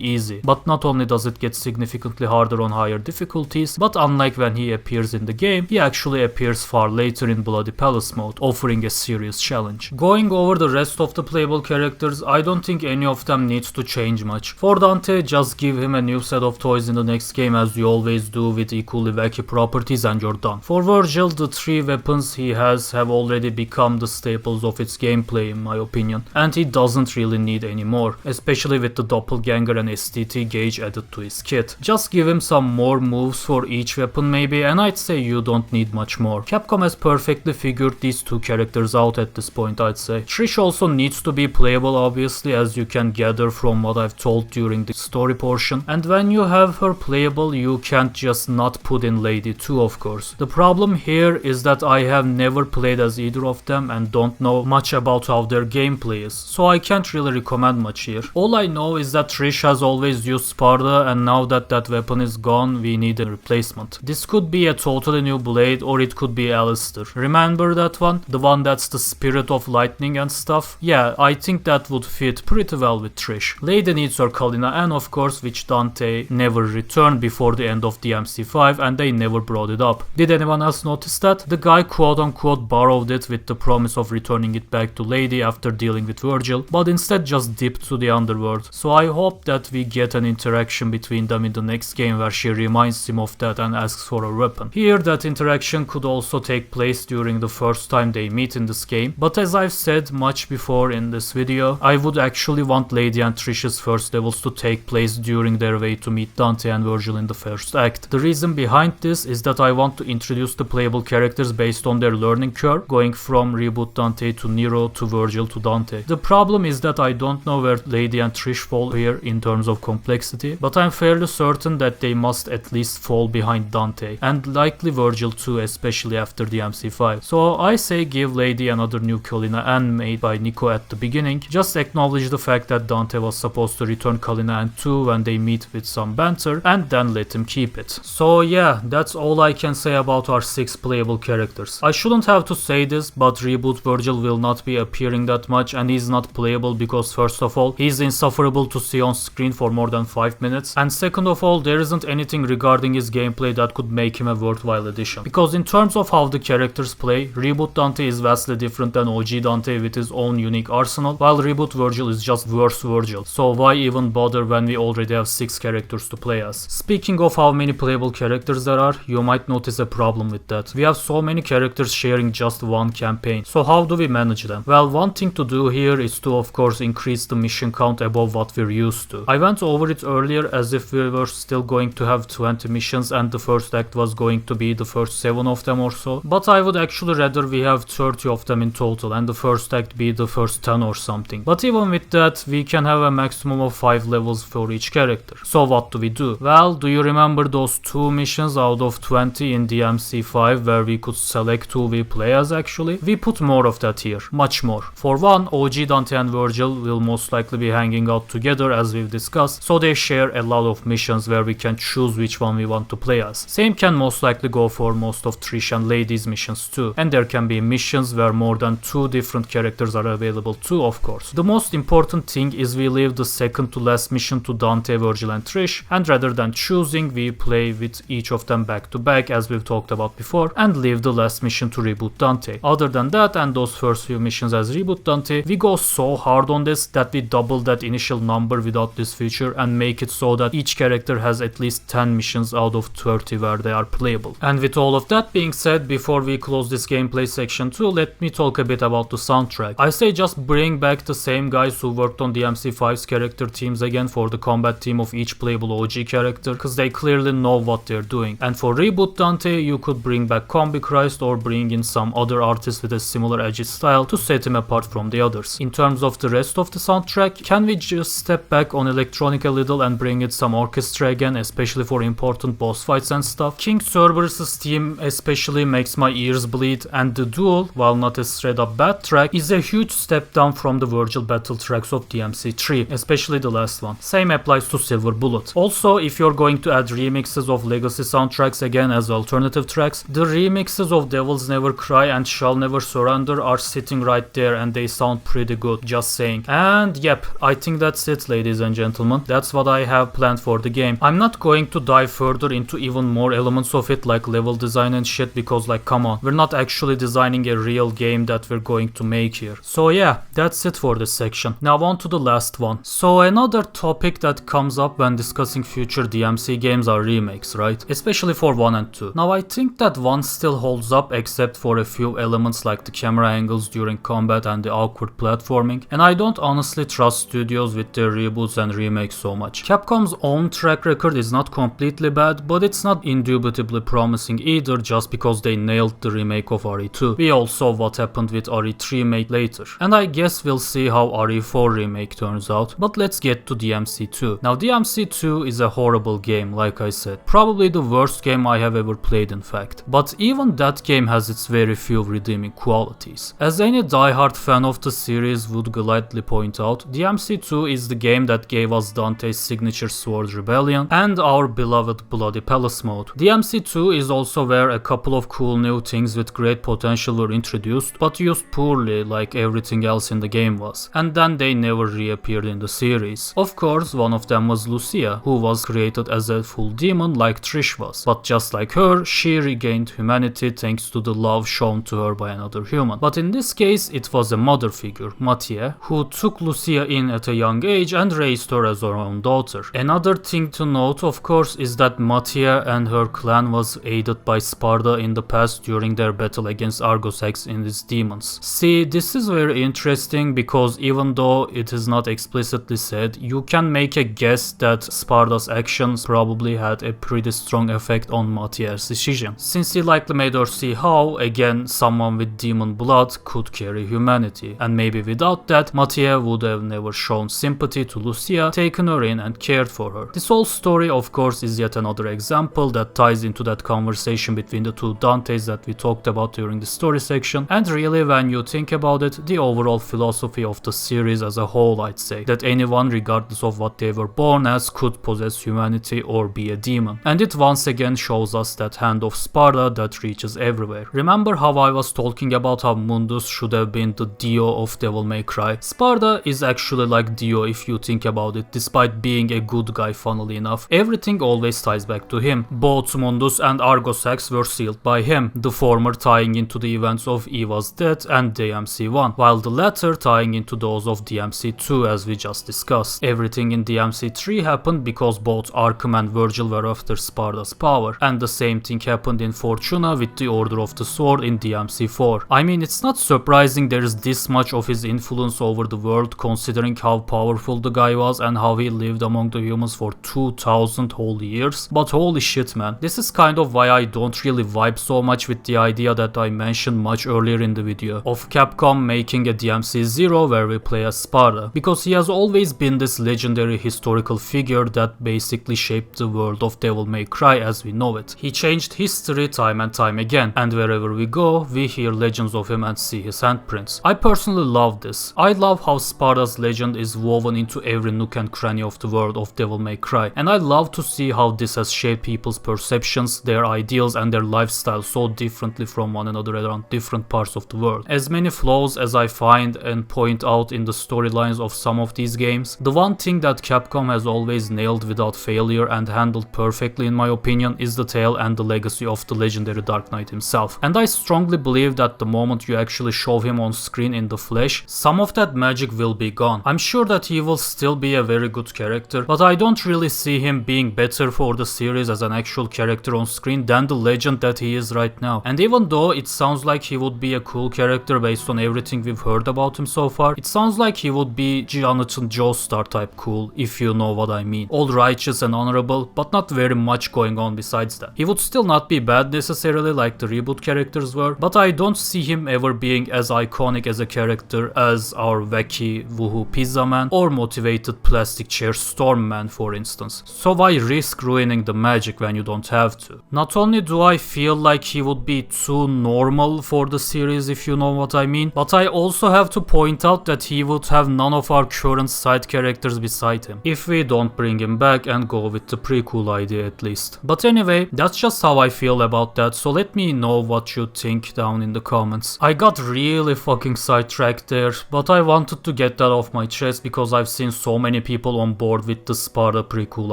easy. But not only does it get significantly harder on higher difficulties, but unlike when he appears in the game, he actually appears far later in Bloody Palace mode, offering a serious challenge. Going over the rest of the playable characters, I don't think any of them needs to change much. For Dante, just give him a new set of toys in the next game as you always do with equally wacky properties and you're done. For Virgil, the 3 weapons he has have already become the staples of its gameplay in my opinion, and he doesn't really need any more, especially with the Doppelganger and STT gauge added to his kit. Just give him some more moves for each weapon maybe, and I'd say you don't need much more. Capcom has perfectly figured these 2 characters out at this point, I'd say. Trish also needs to be playable obviously, as you can gather from what I've told during the story portion, and when you have her playable you can't just not put in Lady too, of course. The problem here is that I have never played as either of them and don't know much about how their gameplay is, so I can't really recommend much here. All I know is that Trish has always used Sparda, and now that that weapon is gone we need a replacement. This could be a totally new blade or it could be Alistair. Remember that one? The one that's the spirit of lightning and stuff? Yeah, I think that would fit pretty well with Trish. Lady needs her Kalina and of course, which Dante never returned before the end of DMC5 and they never brought it up. Did anyone else notice that? The guy quote unquote borrowed it with the promise of returning it back to Lady after dealing with Virgil, but instead just dipped to the underworld. So I hope that we get an interaction between them in the next game where she reminds him of that and asks for a weapon. Here that interaction could also take place during the first time they meet in this game, but as I've said much before in this video, I would actually want Lady and Trish's first levels to take place during their way to meet Dante and Virgil in the first act. The reason behind this is that I want to introduce the playable characters based on their learning curve, going from Reboot Dante to Nero to Virgil to Dante. The problem is that I don't know where Lady and Trish fall here in terms of complexity, but I'm fairly certain that they must at least fall behind Dante, and likely Virgil too, especially after the MC5. So I say give Lady another new Kalina and made by Nico at the beginning. Just acknowledge the fact that Dante was supposed to return Kalina and 2 when they meet with some banter, and then let him keep it. So yeah, that's all I can say about our 6 playable characters. I shouldn't have to say this, but Reboot Virgil will not be appearing that much, and he's not playable because first of all, he's insufferable to see on screen for more than 5 minutes, and second of all, there isn't anything regarding his gameplay that could make him a worthwhile addition. Because in terms of how the characters play, Reboot Dante is vastly different than OG Dante with his own unique arsenal, while Reboot Virgil is just worse Virgil. So why even bother when we already have 6 characters to play as? Speaking of how many playable characters there are, you might notice a problem with that. We have so many characters sharing just one campaign. So how do we manage them? Well, one thing to do here is to of course increase the mission count above what we're used to. I went over it earlier as if we were still going to have 20 missions and the first act was going to be the first 7 of them or so, but I would actually rather we have 30 of them in total and the first act be the first 10 or something. But even with that, we can have a maximum of 5 levels for each character. So what do we do? Well, do you remember those 2 missions out of 20 in DMC5 where we could select who we play as actually? We put more of that here, much more. For one, OG Dante and Virgil will most likely be hanging out together as we've discussed, so they share a lot of missions where we can choose which one we want to play as. Same can most likely go for most of Trish and Lady's missions too, and there can be missions where more than 2 different characters are available too, of course. The most important thing is we leave the second to last mission to Dante, Virgil and Trish, and rather than choosing, we play with each of them back to back as we've talked about before, and leave the last mission to Reboot Dante. Other than that and those first few missions as Reboot Dante, we go so hard on this that we double that initial number without this feature and make it so that each character has at least 10 missions out of 30 where they are playable. And with all of that being said, before we close this gameplay section too, let me talk a bit about the soundtrack. I say just bring back the same guys who worked on the MC5's character teams again for the combat team team of each playable OG character, cause they clearly know what they're doing. And for Reboot Dante, you could bring back Combi Christ or bring in some other artist with a similar edgy style to set him apart from the others. In terms of the rest of the soundtrack, can we just step back on electronic a little and bring it some orchestra again, especially for important boss fights and stuff? King Cerberus's theme especially makes my ears bleed, and the duel, while not a straight up bad track, is a huge step down from the Virgil battle tracks of DMC3, especially the last one. Same applies to Silver Bullet. Also, if you're going to add remixes of legacy soundtracks again as alternative tracks, the remixes of Devils Never Cry and Shall Never Surrender are sitting right there and they sound pretty good, just saying. And yep, I think that's it, ladies and gentlemen. That's what I have planned for the game. I'm not going to dive further into even more elements of it like level design and shit, because like come on, we're not actually designing a real game that we're going to make here. So yeah, that's it for this section. Now on to the last one. So another topic that comes up when discussing future DMC games are remakes, right? Especially for 1 and 2. Now I think that 1 still holds up except for a few elements like the camera angles during combat and the awkward platforming, and I don't honestly trust studios with their reboots and remakes so much. Capcom's own track record is not completely bad, but it's not indubitably promising either just because they nailed the remake of RE2. We all saw what happened with RE3 remake later, and I guess we'll see how RE4 remake turns out, but let's get to DMC2. Now DMC2 is a horrible game, like I said, probably the worst game I have ever played in fact, but even that game has its very few redeeming qualities. As any diehard fan of the series would gladly point out, DMC2 is the game that gave us Dante's signature Sword Rebellion and our beloved Bloody Palace mode. DMC2 is also where a couple of cool new things with great potential were introduced, but used poorly like everything else in the game was, and then they never reappeared in the series. Of course, one of them was Lucia, who was created as a full demon like Trish was, but just like her, she regained humanity thanks to the love shown to her by another human. But in this case, it was a mother figure, Mattia, who took Lucia in at a young age and raised her as her own daughter. Another thing to note, of course, is that Mattia and her clan was aided by Sparda in the past during their battle against Argosax in these demons. See, this is very interesting because even though it is not explicitly said, you can make a guess that Sparda's actions probably had a pretty strong effect on Mattia's decision, since he likely made her see how, again, someone with demon blood could carry humanity, and maybe without that, Mattia would have never shown sympathy to Lucia, taken her in and cared for her. This whole story, of course, is yet another example that ties into that conversation between the two Dantes that we talked about during the story section, and really when you think about it, the overall philosophy of the series as a whole, I'd say, that anyone regardless of what they were born as could possess humanity or be a demon. And it once again shows us that hand of Sparda that reaches everywhere. Remember how I was talking about how Mundus should have been the Dio of Devil May Cry? Sparda is actually like Dio if you think about it, despite being a good guy funnily enough. Everything always ties back to him. Both Mundus and Argosax were sealed by him, the former tying into the events of Eva's death and DMC1, while the latter tying into those of DMC2 as we just discussed. Everything in DMC3 happened because both Arkham and Virgil were after Sparda's power, and the same thing happened in Fortuna with the Order of the Sword in DMC4. I mean, it's not surprising there is this much of his influence over the world considering how powerful the guy was and how he lived among the humans for 2000 whole years, but holy shit man, this is kind of why I don't really vibe so much with the idea that I mentioned much earlier in the video of Capcom making a DMC0 where we play as Sparda, because he has always been this legendary historical figure that basically shaped the world of Devil May Cry as we know it. He changed history time and time again, and wherever we go, we hear legends of him and see his handprints. I personally love this. I love how Sparda's legend is woven into every nook and cranny of the world of Devil May Cry, and I love to see how this has shaped people's perceptions, their ideals and their lifestyle so differently from one another around different parts of the world. As many flaws as I find and point out in the storylines of some of these games, the one thing that Capcom has always nailed without failure and handled perfectly in my opinion is the tale and the legacy of the legendary Dark Knight himself. And I strongly believe that the moment you actually show him on screen in the flesh, some of that magic will be gone. I'm sure that he will still be a very good character, but I don't really see him being better for the series as an actual character on screen than the legend that he is right now. And even though it sounds like he would be a cool character based on everything we've heard about him so far, it sounds like he would be Jonathan Joestar type cool, if you know know what I mean. All righteous and honorable, but not very much going on besides that. He would still not be bad necessarily like the reboot characters were, but I don't see him ever being as iconic as a character as our wacky woohoo pizza man or motivated plastic chair storm man, for instance. So why risk ruining the magic when you don't have to? Not only do I feel like he would be too normal for the series, if you know what I mean, but I also have to point out that he would have none of our current side characters beside him, if we don't bring him back and go with the prequel idea at least. But anyway, that's just how I feel about that, so let me know what you think down in the comments. I got really fucking sidetracked there, but I wanted to get that off my chest because I've seen so many people on board with the Sparda prequel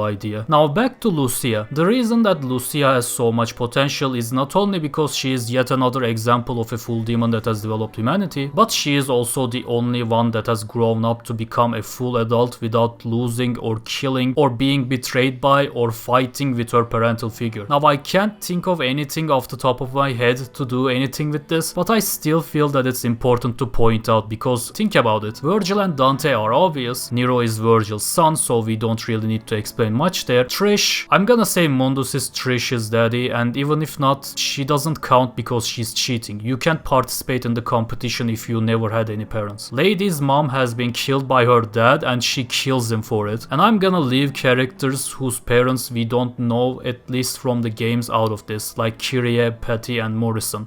idea. Now back to Lucia. The reason that Lucia has so much potential is not only because she is yet another example of a full demon that has developed humanity, but she is also the only one that has grown up to become a full adult without losing or killing or being betrayed by or fighting with her parental figure. Now I can't think of anything off the top of my head to do anything with this, but I still feel that it's important to point out because think about it. Virgil and Dante are obvious. Nero is Virgil's son, so we don't really need to explain much there. Trish, I'm gonna say Mundus is Trish's daddy, and even if not, she doesn't count because she's cheating. You can't participate in the competition if you never had any parents. Lady's mom has been killed by her dad and she kills him for it. And I'm gonna leave characters whose parents we don't know, at least from the games, out of this, like Kyrie, Patty and Morrison.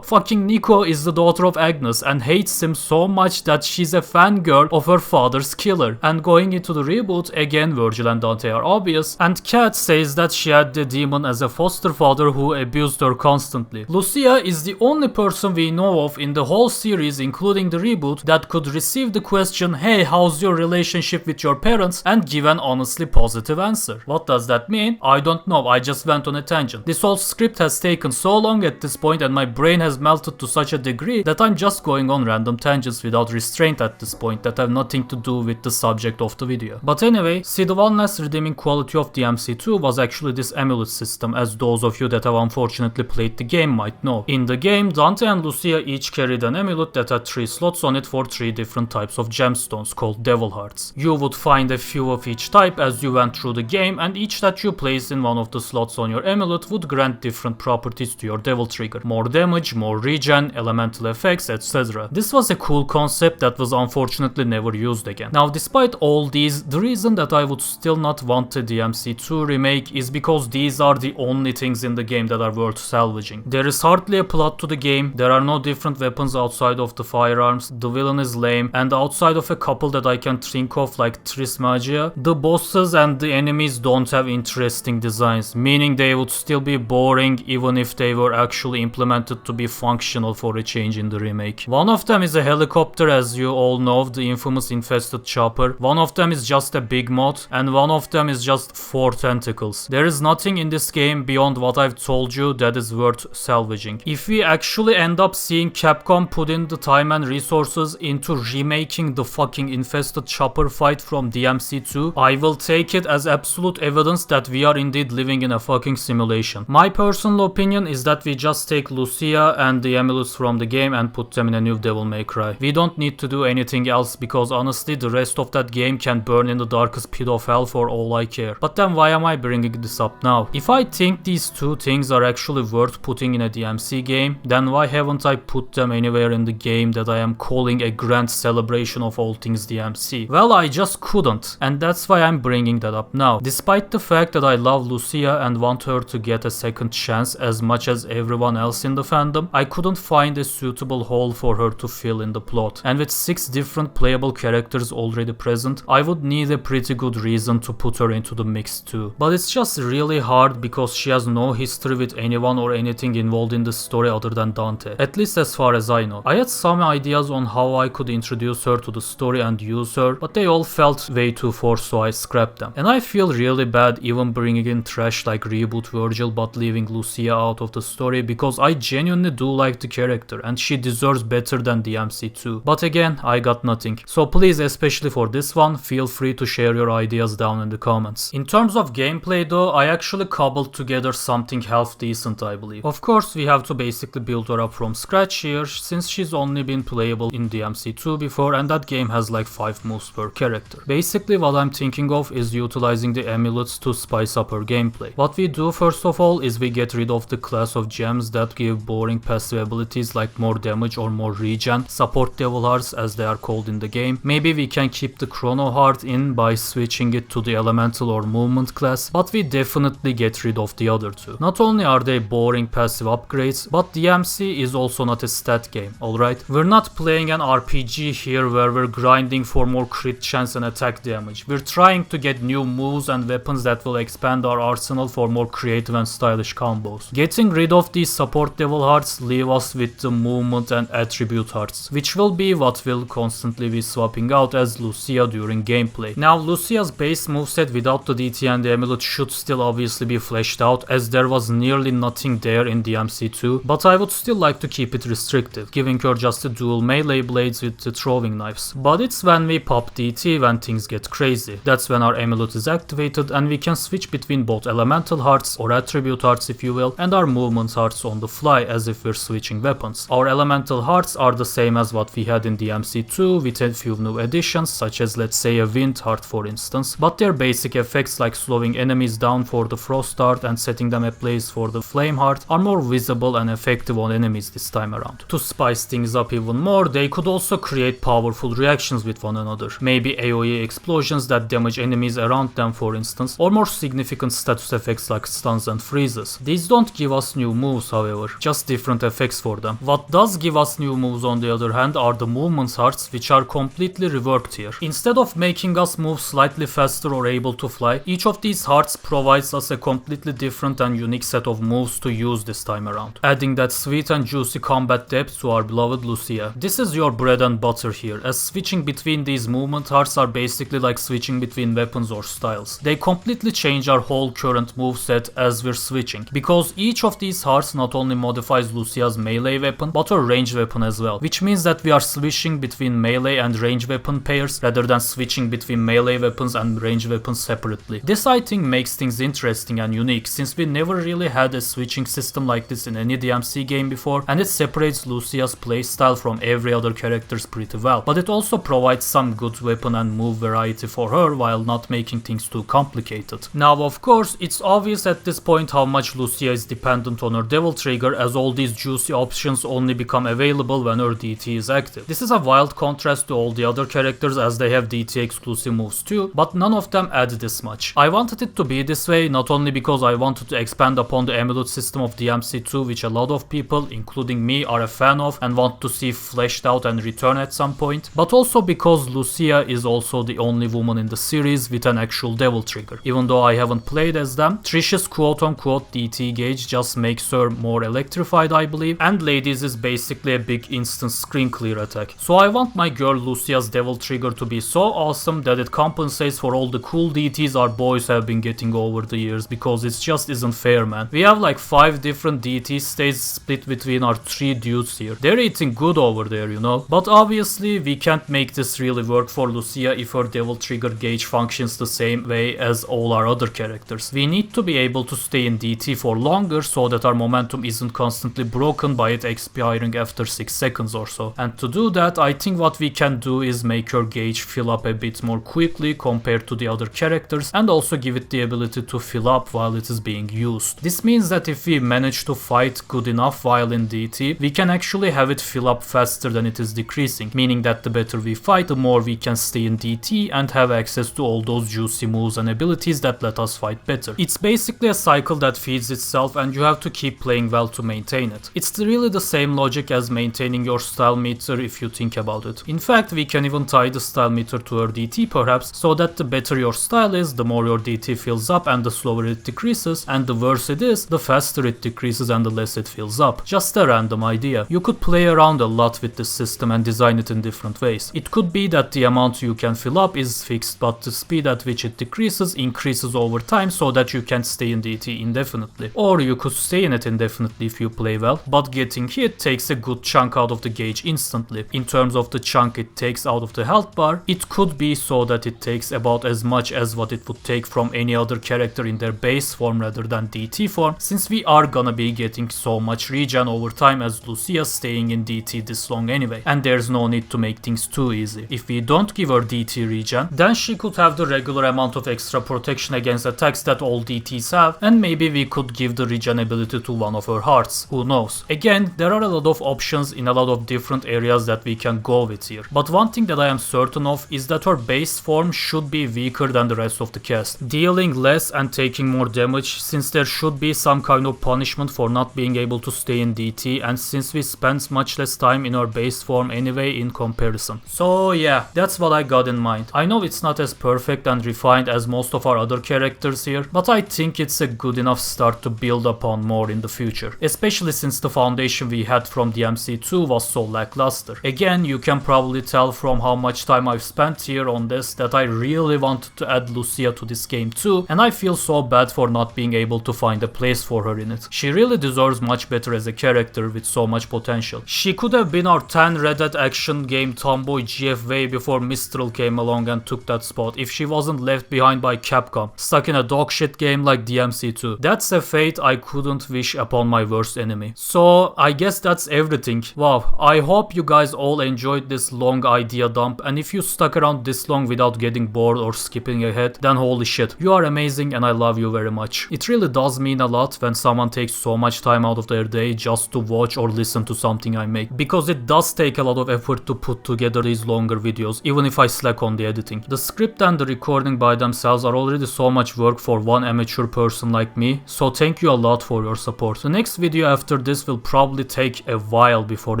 Fucking Nico is the daughter of Agnes and hates him so much that she's a fangirl of her father's killer. And going into the reboot, again Virgil and Dante are obvious, and Kat says that she had the demon as a foster father who abused her constantly. Lucia is the only person we know of in the whole series, including the reboot, that could receive the question, hey, how's your relationship with your parents, and give an honestly positive answer. What does that mean? I don't know, I just went on a tangent. This whole script has taken so long at this point and my brain has melted to such a degree that I'm just going on random tangents without restraint at this point that have nothing to do with the subject of the video. But anyway, see, the one last redeeming quality of DMC2 was actually this amulet system, as those of you that have unfortunately played the game might know. In the game, Dante and Lucia each carried an amulet that had 3 slots on it for 3 different types of gemstones called devil hearts. You would find a few of each type as you went through the game, and each that you place in one of the slots on your amulet would grant different properties to your devil trigger. More damage, more regen, elemental effects, etc. This was a cool concept that was unfortunately never used again. Now despite all these, the reason that I would still not want a DMC2 remake is because these are the only things in the game that are worth salvaging. There is hardly a plot to the game, there are no different weapons outside of the firearms, the villain is lame, and outside of a couple that I can think of like Trismagia, the bosses and the enemies don't have interesting designs, meaning they would still be boring even if they were actually implemented to be functional for a change in the remake. One of them is a helicopter, as you all know, the infamous infested chopper. One of them is just a big mod, and one of them is just 4 tentacles. There is nothing in this game beyond what I've told you that is worth salvaging. If we actually end up seeing Capcom put in the time and resources into remaking the fucking infested chopper fight from DMC2, I will take it as absolute evidence that we are indeed living in a fucking simulation. My personal opinion is that we just take Lucia and the amulets from the game and put them in a new Devil May Cry. We don't need to do anything else because honestly the rest of that game can burn in the darkest pit of hell for all I care. But then why am I bringing this up now? If I think these two things are actually worth putting in a DMC game, then why haven't I put them anywhere in the game that I am calling a grand celebration of all things DMC? Well, I just couldn't, and that's why I'm bringing that up now. Despite the fact that I love Lucia and want her to get a second chance as much as everyone else in the fandom, I couldn't find a suitable hole for her to fill in the plot. And with 6 different playable characters already present, I would need a pretty good reason to put her into the mix too. But it's just really hard because she has no history with anyone or anything involved in the story other than Dante, at least as far as I know. I had some ideas on how I could introduce her to the story and use her, but they all felt way too forced, so I scrapped them. And I feel really bad even bringing in trash like Reboot Virgil but leaving Lucia out of the story because I genuinely do like the character and she deserves better than DMC2. But again, I got nothing. So please, especially for this one, feel free to share your ideas down in the comments. In terms of gameplay though, I actually cobbled together something half decent, I believe. Of course, we have to basically build her up from scratch here since she's only been playable in DMC2 before and that game has like 5 moves per character. Basically what I'm thinking of is utilizing the amulets to spice up her gameplay. What we do first of all is we get rid of the class of gems that give boring passive abilities like more damage or more regen, support devil hearts as they are called in the game. Maybe we can keep the chrono heart in by switching it to the elemental or movement class, but we definitely get rid of the other two. Not only are they boring passive upgrades, but DMC is also not a stat game, alright? We're not playing an RPG here where we're grinding for more crit chance and attack damage. We're trying to get new moves and weapons that will expand our arsenal for more creative and stylish combos. Getting rid of these support devil hearts leave us with the movement and attribute hearts, which will be what we'll constantly be swapping out as Lucia during gameplay. Now Lucia's base moveset without the DT and the amulet should still obviously be fleshed out, as there was nearly nothing there in DMC2, but I would still like to keep it restrictive, giving her just the dual melee blades with the throwing knives. But it's when we pop DT when things get crazy. That's when our amulet is activated and we can switch between both elemental hearts or attribute hearts if you will, and our movement hearts on the fly as if we're switching weapons. Our elemental hearts are the same as what we had in DMC2 with a few new additions, such as let's say a wind heart for instance, but their basic effects like slowing enemies down for the frost heart and setting them ablaze for the flame heart are more visible and effective on enemies this time around. To spice things up even more, they could also create powerful reactions with one another, maybe AoE explosions that damage enemies around them for instance, or more significant status effects like stuns and freezes. These don't give us new moves however, just different effects for them. What does give us new moves on the other hand are the movement hearts, which are completely reworked here. Instead of making us move slightly faster or able to fly, each of these hearts provides us a completely different and unique set of moves to use this time around, adding that sweet and juicy combat depth to our beloved Lucia. This is your bread and butter here, as switching between these movement hearts are basically like switching between weapons or styles. They completely change our whole current moveset as we're switching, because each of these hearts not only modifies Lucia's melee weapon but her ranged weapon as well, which means that we are switching between melee and ranged weapon pairs rather than switching between melee weapons and ranged weapons separately. This I think makes things interesting and unique, since we never really had a switching system like this in any DMC game before, and it separates Lucia's playstyle from every other character's pretty well, but it also provides some good weapon and move variety for her while not making things too complicated. Now of course, it's obvious at this point how much Lucia is dependent on her devil trigger, as all these juicy options only become available when her DT is active. This is a wild contrast to all the other characters as they have DT exclusive moves too, but none of them add this much. I wanted it to be this way not only because I wanted to expand upon the amulet system of DMC2, which a lot of people, including me, are a fan of and want to see fleshed out and return at some point, but also because Lucia is also the only woman in the series with an actual devil trigger. Even though I haven't played as them, Trish's quote-unquote DT gauge just makes her more electrified I believe, and Ladies is basically a big instant screen clear attack. So I want my girl Lucia's devil trigger to be so awesome that it compensates for all the cool DTs our boys have been getting over the years, because it just isn't fair, man. We have like 5 different DT stages split between our 3 dudes here. They're eating good over there, you know. But obviously we can't make this really work for Lucia if her devil trigger gauge functions the same way as all our other characters. We need to be able to stay in DT for longer so that our momentum isn't constantly broken by it expiring after 6 seconds or so. And to do that, I think what we can do is make her gauge fill up a bit more quickly compared to the other characters, and also give it the ability to fill up while it is being used. This means that if we manage to fight good enough while in DT, we can actually have it fill up faster than it is decreasing, meaning that the better we fight, the more we can stay in DT and have access to all those juicy moves and abilities that let us fight better. It's basically a cycle that feeds itself, and you have to keep playing well to maintain it. It's really the same logic as maintaining your style meter if you think about it. In fact, we can even tie the style meter to your DT perhaps, so that the better your style is, the more your DT fills up and the slower it decreases, and the worse it is, the faster it decreases and the less it fills up. Just a random idea. You could play around a lot with this system and design it in different ways. It could be that the amount you can fill up is fixed, but the speed at which it decreases increases over time so that you can stay in DT indefinitely. Or you could stay in it indefinitely if you play well, but getting hit takes a good chunk out of the gauge instantly. In terms of the chunk it takes out of the health bar, it could be so that it takes about as much as what it would take from any other character in their base form rather than DT form, since we are gonna be getting so much regen over time as Lucia staying in DT this long anyway, and there's no need to make things too easy. If we don't give her DT regen, Then she could have the regular amount of extra protection against attacks that all DTs have, and maybe we could give the regen ability to one of her hearts, who knows. Again, there are a lot of options in a lot of different areas that we can go with here. But one thing that I am certain of is that her base form should be weaker than the rest of the cast, dealing less and taking more damage, since there should be some kind of punishment for not being able to stay in DT, and since we spend much less time in her base form anyway in comparison. So yeah, that's what I got in mind. I know it's not as perfect and refined as most of our other characters here, but I think it's a good enough start to build upon more in the future, especially since the foundation we had from DMC2 was so lackluster. Again, you can probably tell from how much time I've spent here on this that I really wanted to add Lucia to this game too, and I feel so bad for not being able to find a place for her in it. She really deserves much better as a character with so much potential. She could have been our 10 Red Dead action game tomboy GF way before Mistral came along and took that spot, if she wasn't left behind by Capcom, stuck in a dogshit game like DMC2. That's a fate I couldn't wish upon my worst enemy. So I guess that's everything. Wow, I hope you guys all enjoyed this long idea dump, and if you stuck around this long without getting bored or skipping ahead, then holy shit, you are amazing and I love you very much. It really does mean a lot when someone takes so much time out of their day just to watch or listen to something I make, because it does take a lot of effort to put together these longer videos, even if I slack on the editing. The script and the recording by themselves are already so much work for one amateur person like me, so thank you a lot for your support. The next video after this will probably take a while before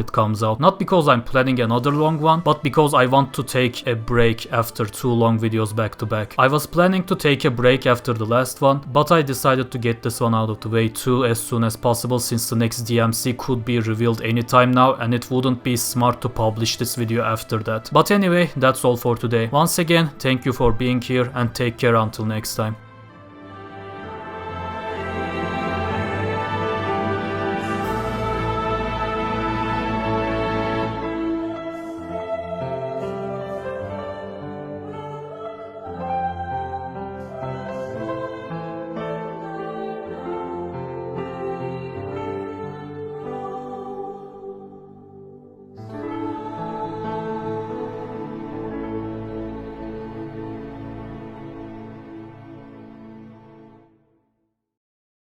it comes out, not because I'm planning another long one, but because I want to take a break after 2 long videos back to back. I was planning to take a break after the last one, but I decided to get this one out of the way too as soon as possible, since the next DMC could be revealed anytime now and it wouldn't be smart to publish this video after that. But anyway, that's all for today. Once again, thank you for being here and take care until next time.